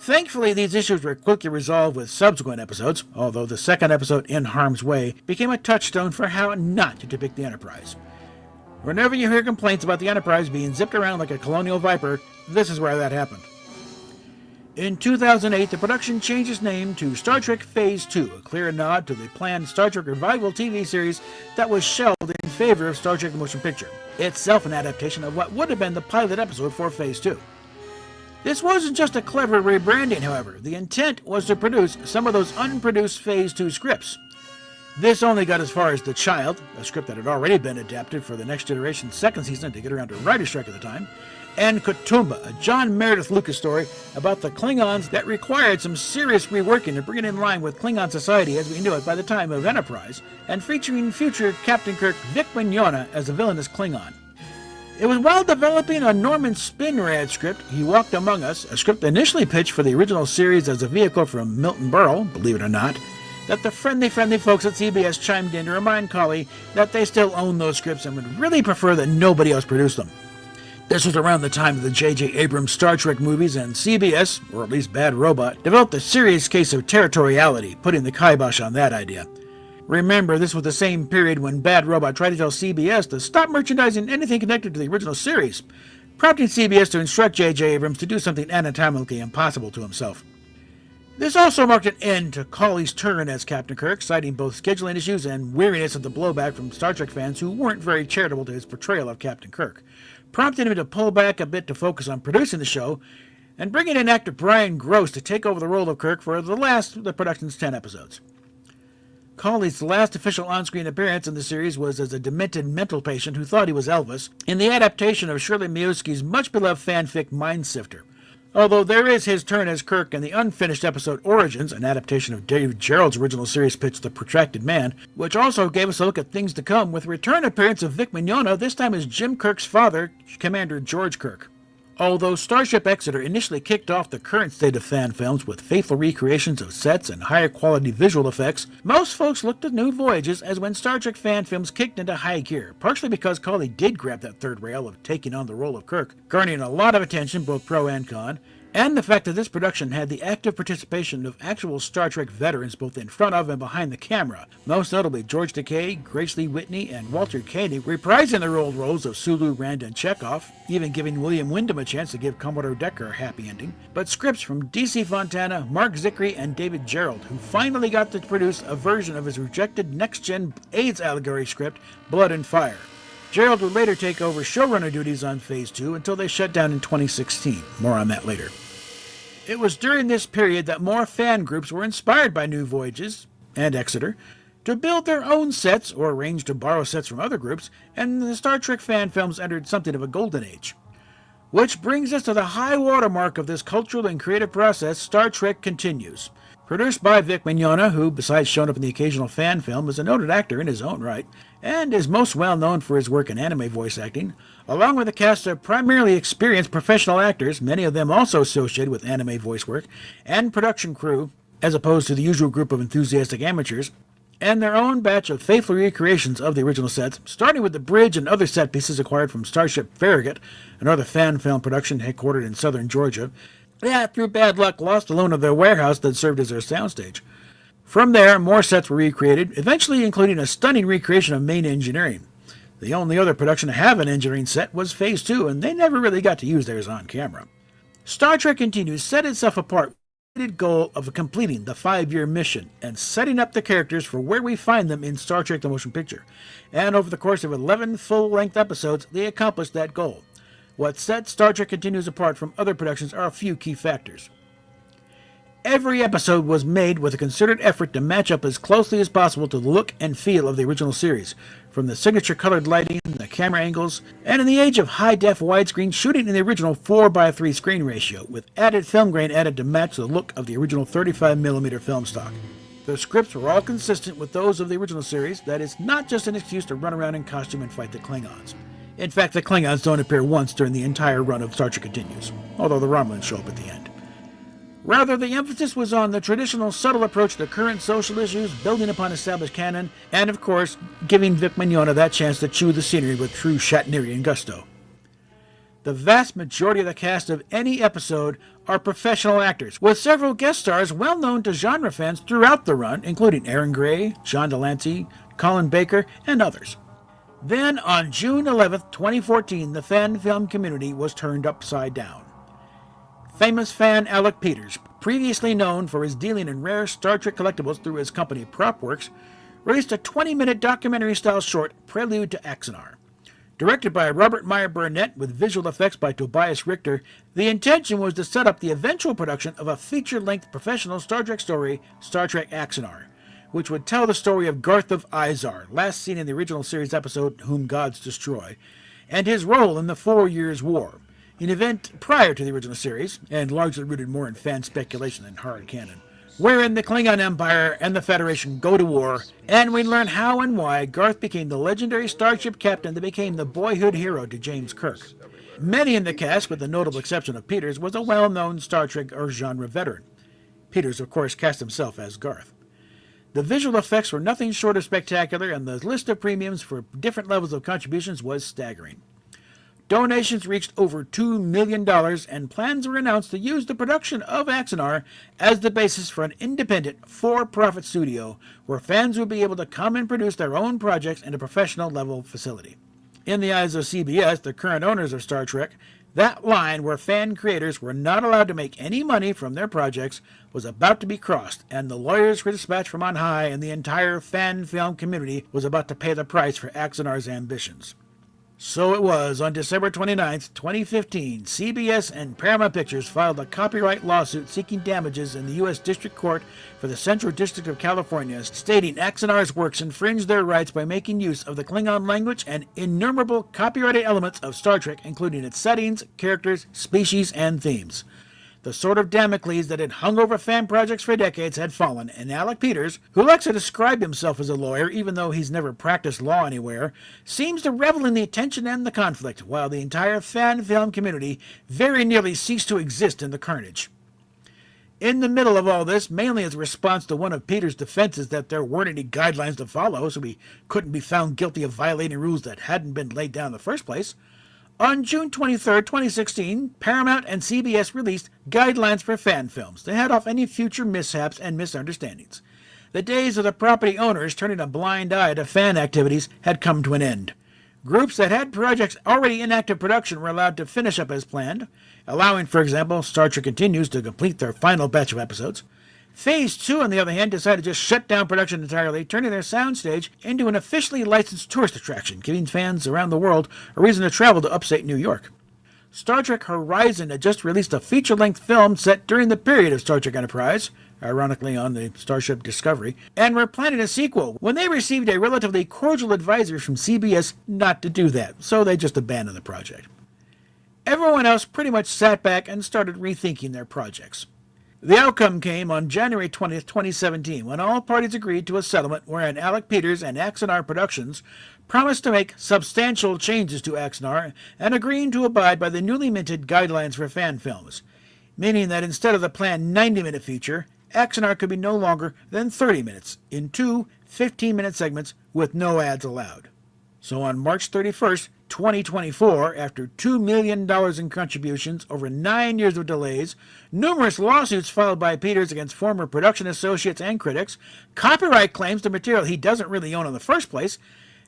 Thankfully, these issues were quickly resolved with subsequent episodes, although the second episode, In Harm's Way, became a touchstone for how not to depict the Enterprise. Whenever you hear complaints about the Enterprise being zipped around like a colonial viper, this is where that happened. In 2008, the production changed its name to Star Trek Phase 2, a clear nod to the planned Star Trek Revival TV series that was shelved in favor of Star Trek The Motion Picture, itself an adaptation of what would have been the pilot episode for Phase 2. This wasn't just a clever rebranding, however. The intent was to produce some of those unproduced Phase 2 scripts. This only got as far as The Child, a script that had already been adapted for the Next Generation's second season to get around to writer's strike at the time, and Katoomba, a John Meredith Lucas story about the Klingons that required some serious reworking to bring it in line with Klingon society as we knew it by the time of Enterprise, and featuring future Captain Kirk Vic Mignogna as a villainous Klingon. It was while developing a Norman Spinrad script, He Walked Among Us, a script initially pitched for the original series as a vehicle from Milton Berle, believe it or not, that the friendly folks at CBS chimed in to remind Cawley that they still own those scripts and would really prefer that nobody else produced them. This was around the time of the J.J. Abrams Star Trek movies, and CBS, or at least Bad Robot, developed a serious case of territoriality, putting the kibosh on that idea. Remember, this was the same period when Bad Robot tried to tell CBS to stop merchandising anything connected to the original series, prompting CBS to instruct J.J. Abrams to do something anatomically impossible to himself. This also marked an end to Cawley's turn as Captain Kirk, citing both scheduling issues and weariness of the blowback from Star Trek fans who weren't very charitable to his portrayal of Captain Kirk, prompting him to pull back a bit to focus on producing the show, and bringing in actor Brian Gross to take over the role of Kirk for the last of the production's 10 episodes. Cawley's last official on-screen appearance in the series was as a demented mental patient who thought he was Elvis in the adaptation of Shirley Miyuski's much-beloved fanfic Mind Sifter. Although there is his turn as Kirk in the unfinished episode Origins, an adaptation of David Gerrold's original series pitch The Protracted Man, which also gave us a look at things to come with return appearance of Vic Mignogna, this time as Jim Kirk's father, Commander George Kirk. Although Starship Exeter initially kicked off the current state of fan films with faithful recreations of sets and higher quality visual effects, most folks looked at New Voyages as when Star Trek fan films kicked into high gear, partially because Cawley did grab that third rail of taking on the role of Kirk, garnering a lot of attention both pro and con, and the fact that this production had the active participation of actual Star Trek veterans both in front of and behind the camera, most notably George Takei, Grace Lee Whitney, and Walter Koenig, reprising their old roles of Sulu, Rand, and Chekhov, even giving William Wyndham a chance to give Commodore Decker a happy ending, but scripts from D.C. Fontana, Mark Zicree, and David Gerrold, who finally got to produce a version of his rejected next-gen AIDS allegory script, Blood and Fire. Gerrold would later take over showrunner duties on Phase 2 until they shut down in 2016. More on that later. It was during this period that more fan groups were inspired by New Voyages and Exeter to build their own sets or arrange to borrow sets from other groups, and the Star Trek fan films entered something of a golden age. Which brings us to the high watermark of this cultural and creative process, Star Trek Continues. Produced by Vic Mignogna, who, besides showing up in the occasional fan film, is a noted actor in his own right, and is most well known for his work in anime voice acting, along with a cast of primarily experienced professional actors, many of them also associated with anime voice work, and production crew, as opposed to the usual group of enthusiastic amateurs, and their own batch of faithful recreations of the original sets, starting with the bridge and other set pieces acquired from Starship Farragut, another fan film production headquartered in southern Georgia, that, through bad luck, lost the loan of their warehouse that served as their soundstage. From there, more sets were recreated, eventually including a stunning recreation of main engineering. The only other production to have an engineering set was Phase 2, and they never really got to use theirs on camera. Star Trek Continues set itself apart with the stated goal of completing the 5-year mission and setting up the characters for where we find them in Star Trek the Motion Picture. And over the course of 11 full-length episodes, they accomplished that goal. What sets Star Trek Continues apart from other productions are a few key factors. Every episode was made with a concerted effort to match up as closely as possible to the look and feel of the original series, from the signature colored lighting, the camera angles, and in the age of high-def widescreen, shooting in the original 4:3 screen ratio, with added film grain added to match the look of the original 35mm film stock. The scripts were all consistent with those of the original series, that is not just an excuse to run around in costume and fight the Klingons. In fact, the Klingons don't appear once during the entire run of Star Trek Continues, although the Romulans show up at the end. Rather, the emphasis was on the traditional subtle approach to current social issues, building upon established canon, and of course, giving Vic Mignogna that chance to chew the scenery with true Shatnerian gusto. The vast majority of the cast of any episode are professional actors, with several guest stars well known to genre fans throughout the run, including Aaron Gray, John Delancey, Colin Baker, and others. Then, on June 11, 2014, the fan film community was turned upside down. Famous fan Alec Peters, previously known for his dealing in rare Star Trek collectibles through his company Propworks, released a 20-minute documentary-style short, Prelude to Axanar. Directed by Robert Meyer Burnett with visual effects by Tobias Richter, the intention was to set up the eventual production of a feature-length professional Star Trek story, Star Trek Axanar, which would tell the story of Garth of Izar, last seen in the original series episode Whom Gods Destroy, and his role in the 4 Years' War, an event prior to the original series, and largely rooted more in fan speculation than hard canon, wherein the Klingon Empire and the Federation go to war, and we learn how and why Garth became the legendary starship captain that became the boyhood hero to James Kirk. Many in the cast, with the notable exception of Peters, was a well-known Star Trek or genre veteran. Peters, of course, cast himself as Garth. The visual effects were nothing short of spectacular, and the list of premiums for different levels of contributions was staggering. Donations reached over $2 million, and plans were announced to use the production of Axanar as the basis for an independent, for-profit studio where fans would be able to come and produce their own projects in a professional-level facility. In the eyes of CBS, the current owners of Star Trek, that line where fan creators were not allowed to make any money from their projects was about to be crossed, and the lawyers were dispatched from on high, and the entire fan film community was about to pay the price for Axanar's ambitions. So it was on December 29th, 2015, CBS and Paramount Pictures filed a copyright lawsuit seeking damages in the U.S. District Court for the Central District of California, stating Axanar's works infringed their rights by making use of the Klingon language and innumerable copyrighted elements of Star Trek, including its settings, characters, species, and themes. The sword of Damocles that had hung over fan projects for decades had fallen, and Alec Peters, who likes to describe himself as a lawyer even though he's never practiced law anywhere, seems to revel in the attention and the conflict, while the entire fan film community very nearly ceased to exist in the carnage. In the middle of all this, mainly as a response to one of Peters' defenses that there weren't any guidelines to follow, so he couldn't be found guilty of violating rules that hadn't been laid down in the first place, on June 23, 2016, Paramount and CBS released Guidelines for Fan Films to head off any future mishaps and misunderstandings. The days of the property owners turning a blind eye to fan activities had come to an end. Groups that had projects already in active production were allowed to finish up as planned, allowing, for example, Star Trek Continues to complete their final batch of episodes. Phase 2, on the other hand, decided to just shut down production entirely, turning their soundstage into an officially licensed tourist attraction, giving fans around the world a reason to travel to upstate New York. Star Trek Horizon had just released a feature-length film set during the period of Star Trek Enterprise, ironically on the Starship Discovery, and were planning a sequel when they received a relatively cordial advisory from CBS not to do that, so they just abandoned the project. Everyone else pretty much sat back and started rethinking their projects. The outcome came on January 20th, 2017, when all parties agreed to a settlement wherein Alec Peters and Axanar Productions promised to make substantial changes to Axanar and agreeing to abide by the newly minted Guidelines for Fan Films, meaning that instead of the planned 90-minute feature, Axanar could be no longer than 30 minutes in two 15-minute segments with no ads allowed. So on March 31st, 2024, after $2 million in contributions, over 9 years of delays, numerous lawsuits filed by Peters against former production associates and critics, copyright claims to material he doesn't really own in the first place,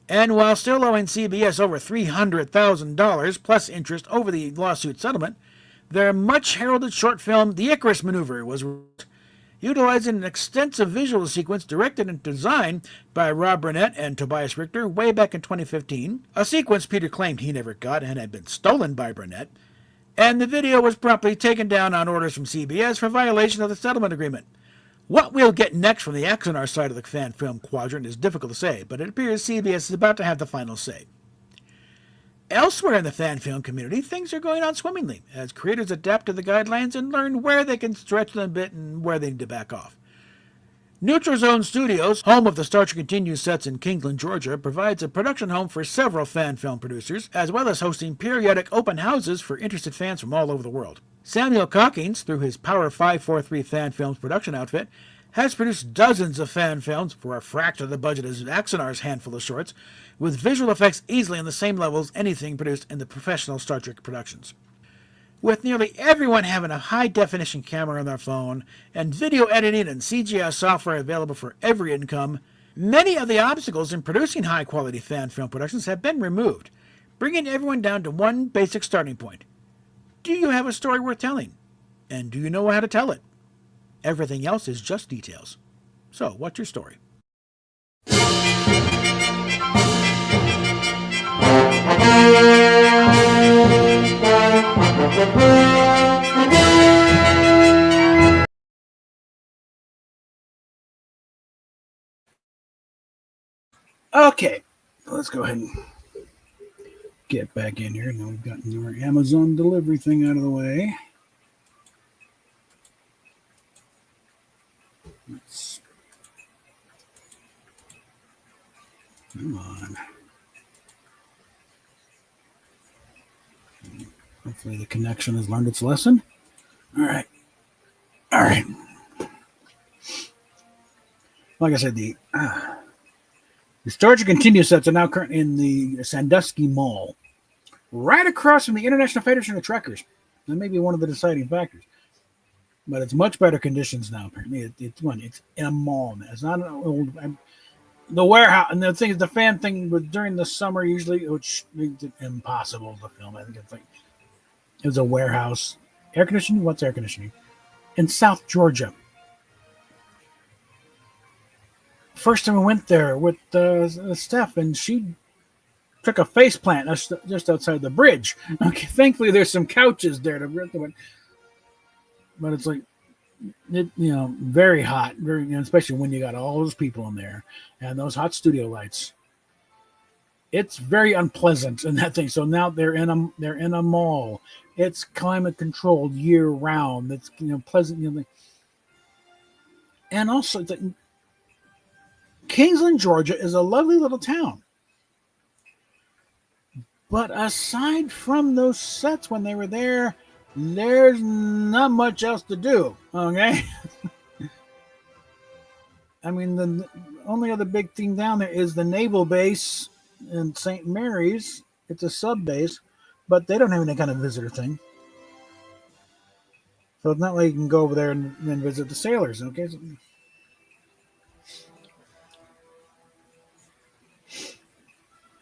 and while still owing CBS over $300,000 plus interest over the lawsuit settlement, their much-heralded short film, The Icarus Maneuver, was released, utilizing an extensive visual sequence directed and designed by Rob Burnett and Tobias Richter way back in 2015, a sequence Peter claimed he never got and had been stolen by Burnett, and the video was promptly taken down on orders from CBS for violation of the settlement agreement. What we'll get next from the Axanar side of the fan film quadrant is difficult to say, but it appears CBS is about to have the final say. Elsewhere in the fan film community, things are going on swimmingly as creators adapt to the guidelines and learn where they can stretch them a bit and where they need to back off. Neutral Zone Studios, home of the Star Trek Continues sets in Kingsland, Georgia, provides a production home for several fan film producers, as well as hosting periodic open houses for interested fans from all over the world. Samuel Calkins, through his Power 543 Fan Films production outfit, has produced dozens of fan films for a fraction of the budget as Axanar's handful of shorts, with visual effects easily on the same level as anything produced in the professional Star Trek productions. With nearly everyone having a high-definition camera on their phone, and video editing and CGI software available for every income, many of the obstacles in producing high-quality fan film productions have been removed, bringing everyone down to one basic starting point. Do you have a story worth telling? And do you know how to tell it? Everything else is just details. So, what's your story? Okay, let's go ahead and get back in here. Now we've gotten our Amazon delivery thing out of the way. Come on. Hopefully the connection has learned its lesson. All right. Like I said, the Star Trek Continues sets are now currently in the Sandusky Mall, right across from the International Federation of Trekkers. That may be one of the deciding factors. But it's much better conditions now. Apparently, it's in a mall now. It's not an old. The warehouse, and the thing is, the fan thing was during the summer usually, which makes it impossible to film. I think it was a warehouse. Air conditioning? What's air conditioning? In South Georgia. First time we went there with Steph, and she took a face plant just outside the bridge. Okay, thankfully there's some couches there but it's like very hot, very especially when you got all those people in there and those hot studio lights. It's very unpleasant in that thing. So now they're in a mall. It's climate controlled year round. It's pleasant. And also, it's like, Kingsland, Georgia, is a lovely little town. But aside from those sets when they were there, there's not much else to do. Okay. I mean, the only other big thing down there is the naval base in St. Mary's. It's a sub base, but they don't have any kind of visitor thing. So it's not like you can go over there and visit the sailors. Okay.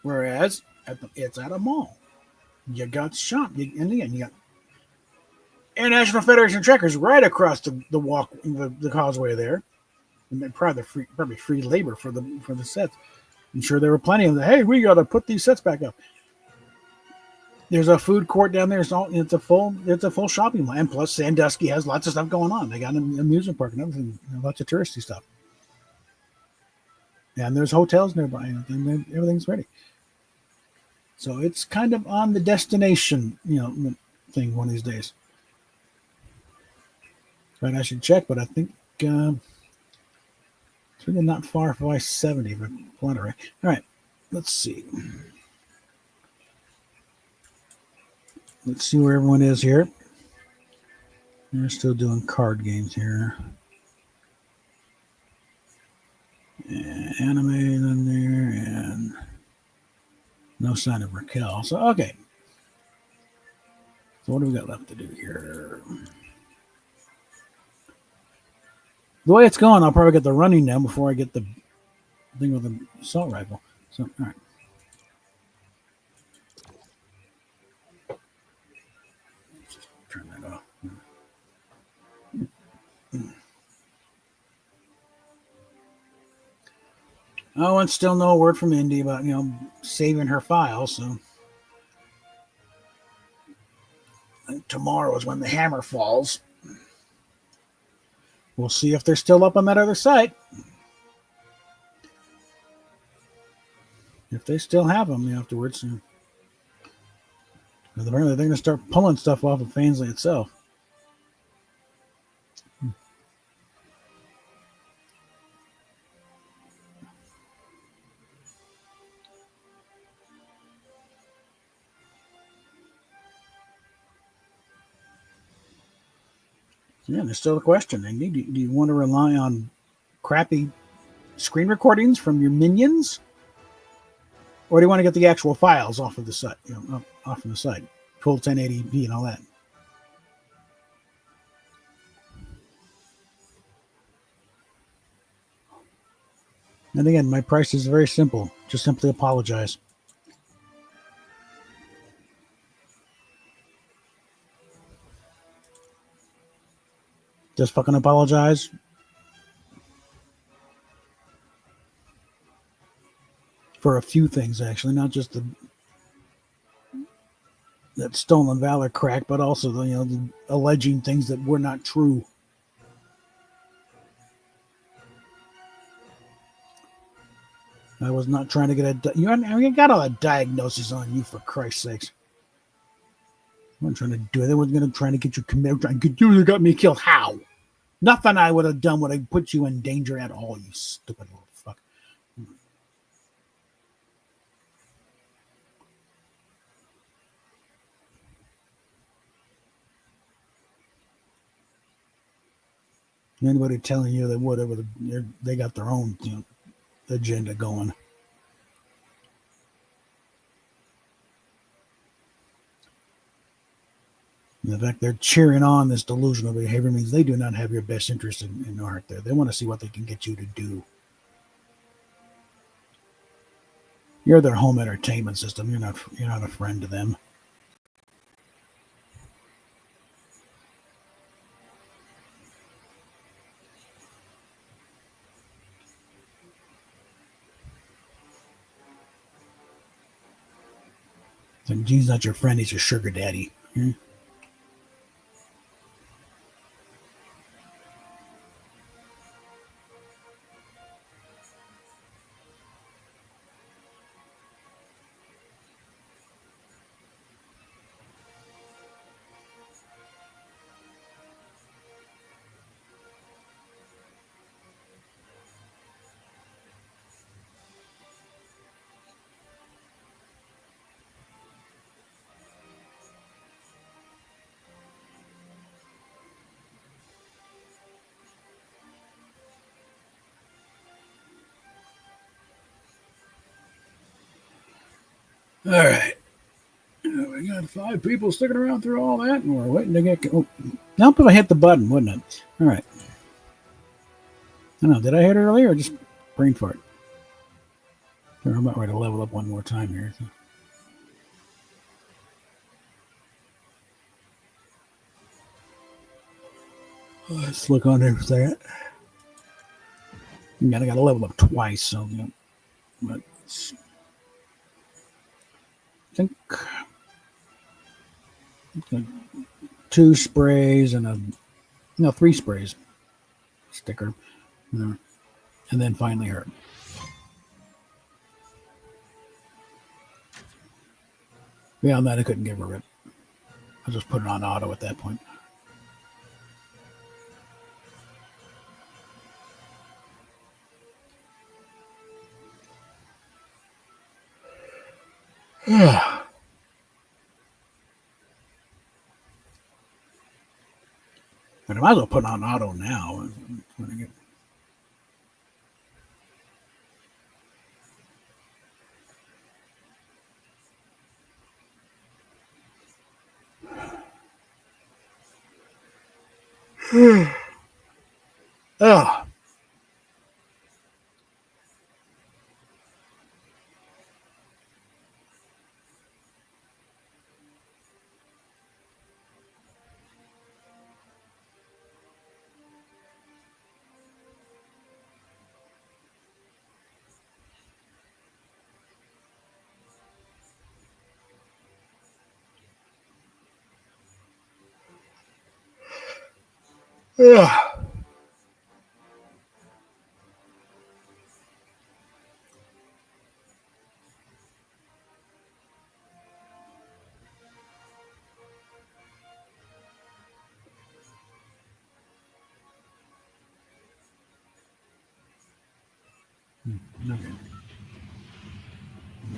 Whereas it's at a mall. You got shop. And again, you got International Federation of Trekkers right across the causeway there. And probably free labor for the sets. I'm sure there were plenty of them. Hey, we got to put these sets back up. There's a food court down there. It's a full shopping mall, and plus Sandusky has lots of stuff going on. They got an amusement park and everything, lots of touristy stuff. And there's hotels nearby, and everything's ready. So it's kind of on the destination, thing one of these days. Right, I should check, but I think it's really not far from I-70, but plenary. All right, let's see. Let's see where everyone is here. They're still doing card games here. And anime in there, and no sign of Raquel. So, okay. So what do we got left to do here? The way it's going, I'll probably get the running now before I get the thing with the assault rifle. So, all right. Just turn that off. Oh, and still no word from Indy about, saving her file. So I think tomorrow is when the hammer falls. We'll see if they're still up on that other site. If they still have them afterwards. Because apparently they're going to start pulling stuff off of Fainsley itself. Yeah, there's still a question. Do you want to rely on crappy screen recordings from your minions? Or do you want to get the actual files off of the site, off of the site, full 1080p and all that? And again, my price is very simple. Just simply apologize. Just fucking apologize. For a few things, actually, not just that stolen valor crack, but also the alleging things that were not true. I was not trying to get you got all the diagnosis on you, for Christ's sakes. I wasn't trying to do it. They weren't going to try to get you committed. You got me killed. How? Nothing I would have done would have put you in danger at all, you stupid little fuck. Anybody telling you that whatever they got their own agenda going. And the fact they're cheering on this delusional behavior means they do not have your best interest in heart there. They want to see what they can get you to do. You're their home entertainment system. You're not a friend to them. So he's not your friend, he's your sugar daddy. Hmm? All right. We got 5 people sticking around through all that, and we're waiting to get. Oh, help if I hit the button, wouldn't it? All right. I don't know. Did I hit it earlier or just brain fart? I'm about ready to level up one more time here. So. Let's look on there for a second. I got to level up twice, so you know, but I think 2 sprays and 3 sprays sticker, and then finally her. Beyond that, I couldn't give her a rip. I just put it on auto at that point. But I might as well put it on auto now. Oh, yeah. Okay.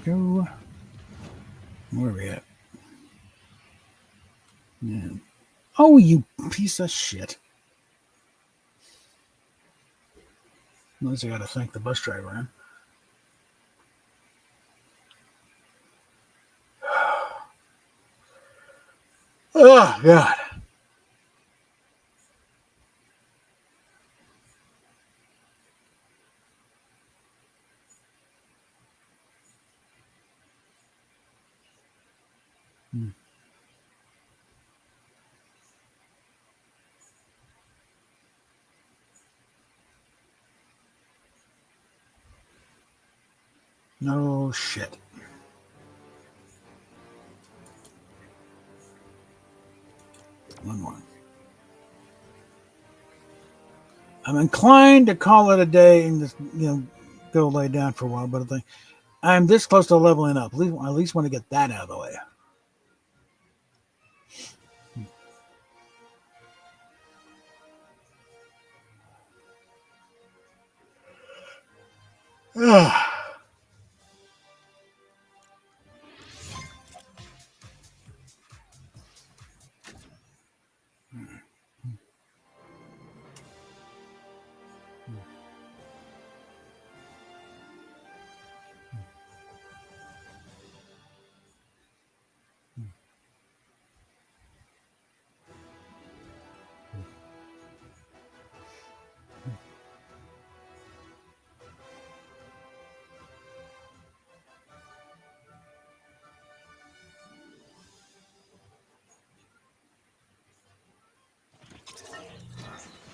Go. Where are we at? Yeah. Oh, you piece of shit. At least I got to thank the bus driver, huh? Oh, God. No shit. One more. I'm inclined to call it a day and just, go lay down for a while, but I think I'm this close to leveling up. At least want to get that out of the way.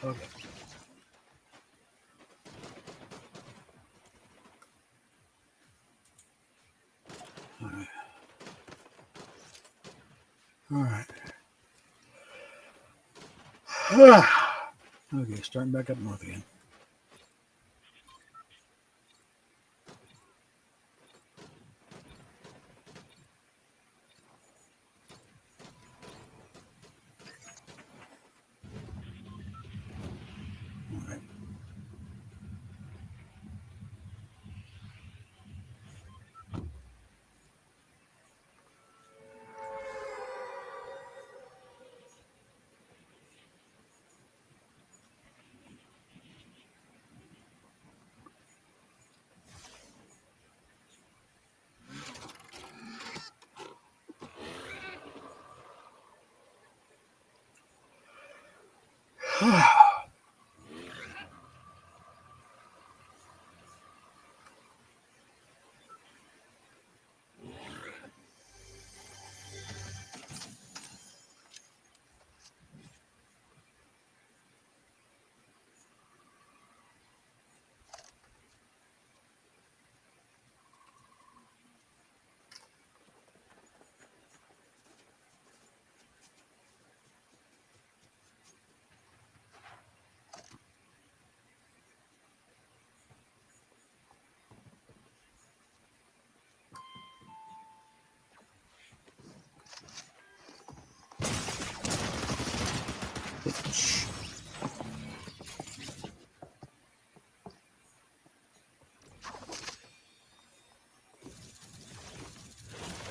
Okay. All right. All right. Okay, starting back up north again. All right.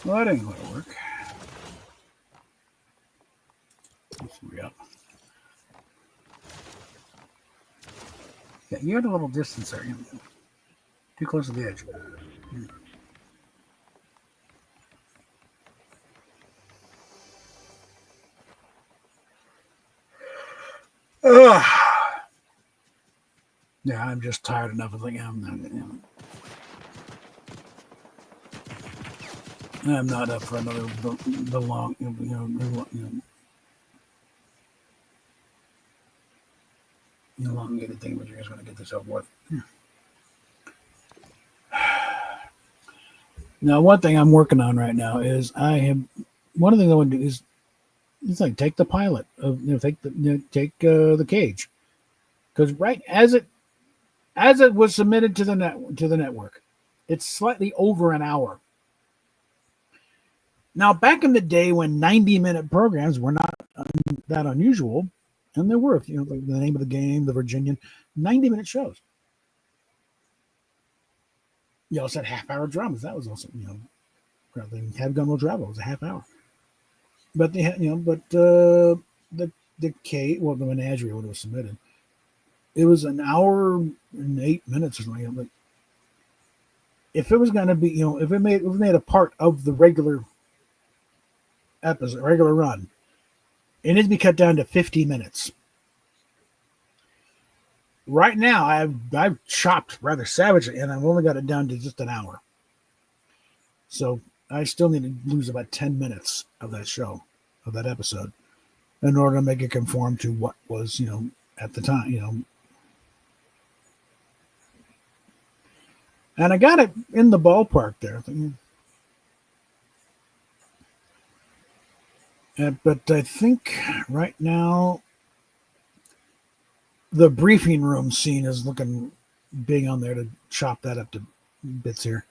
Well, that ain't going to work. Let's hurry up. Yeah, you had a little distance there. Too close to the edge. Ugh. Yeah, I'm just tired enough of thinking I'm not up for another the long elongated thing, but you're just going to get this over with. Now, one thing I'm working on right now is one of the things I want to do is it's like take the pilot of take the cage, because right as it was submitted to the network, it's slightly over an hour. Now, back in the day when 90-minute programs were not that unusual, and there were, the name of the game, the Virginian, 90-minute shows. You also had half-hour dramas. That was also, they had Gun Will Travel. It was a half hour. But they had, the the menagerie when it was submitted, it was an hour and 8 minutes or something. But if it was going to be, if it made a part of the regular episode, regular run, it needs to be cut down to 50 minutes. Right now, I've chopped rather savagely, and I've only got it down to just an hour. So I still need to lose about 10 minutes of that show, of that episode, in order to make it conform to what was, at the time, And I got it in the ballpark there. But I think right now the briefing room scene is looking big on there to chop that up to bits here.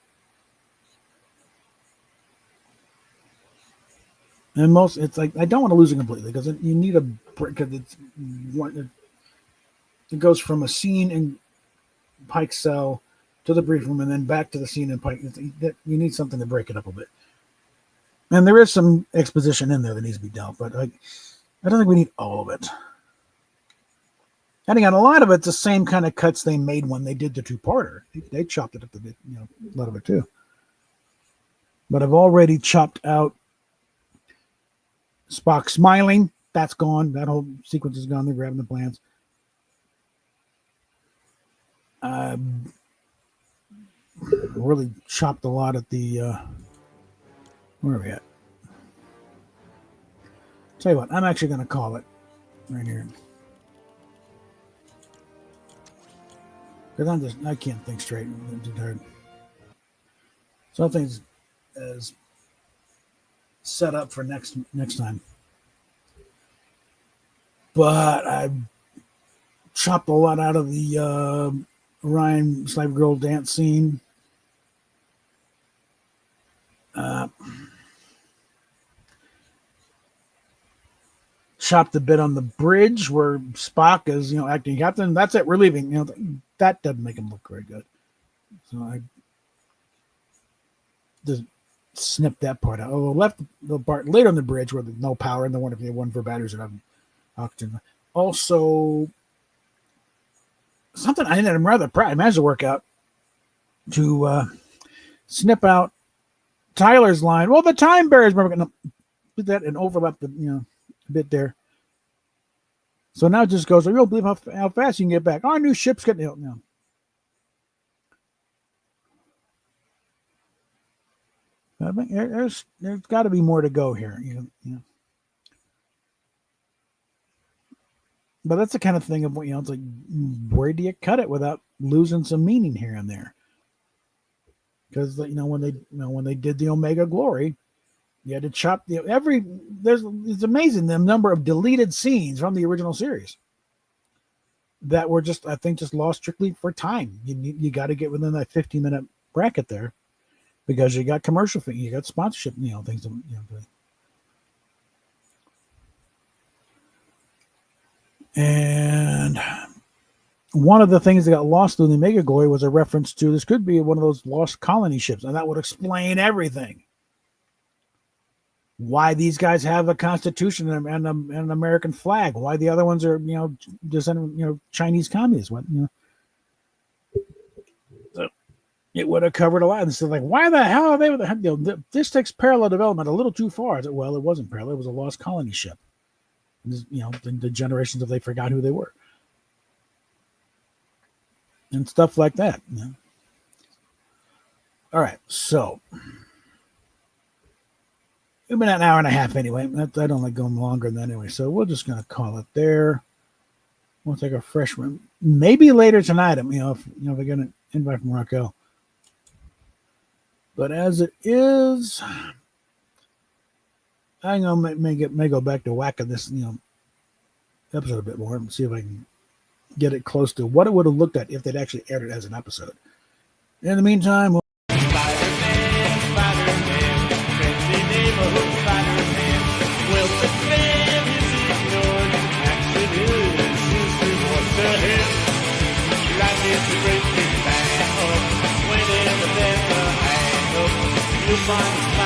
And it's like I don't want to lose it completely because you need a break. Because it goes from a scene in Pike's cell to the brief room and then back to the scene in Pike. You need something to break it up a bit. And there is some exposition in there that needs to be dealt, but I don't think we need all of it. And again, a lot of it's the same kind of cuts they made when they did the two-parter. They chopped it up a bit, a lot of it too. But I've already chopped out Spock smiling. That's gone. That whole sequence is gone. They're grabbing the plans. Really chopped a lot at the. Where are we at? Tell you what, I'm actually going to call it right here. Because I can't think straight. I'm too tired. Something's as set up for next time. But I chopped a lot out of the Ryan Slave Girl dance scene. Chopped a bit on the bridge where Spock is, acting captain. That's it. We're leaving. That doesn't make him look very good. So I just snipped that part out. Although left the part later on the bridge where there's no power and the one for batteries that have oxygen. Also, something I'm rather proud. I managed to work out to snip out Tyler's line. Well, the time barriers, we're going to put that and overlap the a bit there. So now it just goes, you don't believe how fast you can get back. Our new ship's getting now. I think there's got to be more to go here. But that's the kind of thing of what it's like. Where do you cut it without losing some meaning here and there? Because when they did the Omega Glory, you had to chop it's amazing the number of deleted scenes from the original series that were just lost strictly for time. You got to get within that 15-minute bracket there because you got commercial things, you got sponsorship, things. And one of the things that got lost through the Omega Glory was a reference to this could be one of those lost colony ships, and that would explain everything. Why these guys have a constitution and an American flag? Why the other ones are, Chinese communists? What, So it would have covered a lot. And so, like, why the hell are they? This takes parallel development a little too far. Well, it wasn't parallel; it was a lost colony ship. The generations of they forgot who they were, and stuff like that. All right, so. We've been at an hour and a half anyway. I don't like going longer than that anyway. So we're just going to call it there. We'll take a fresh one. Maybe later tonight, if we're going to invite from Raquel. But as it is, I know may go back to whacking this, episode a bit more and see if I can get it close to what it would have looked at if they'd actually aired it as an episode. In the meantime, Fun.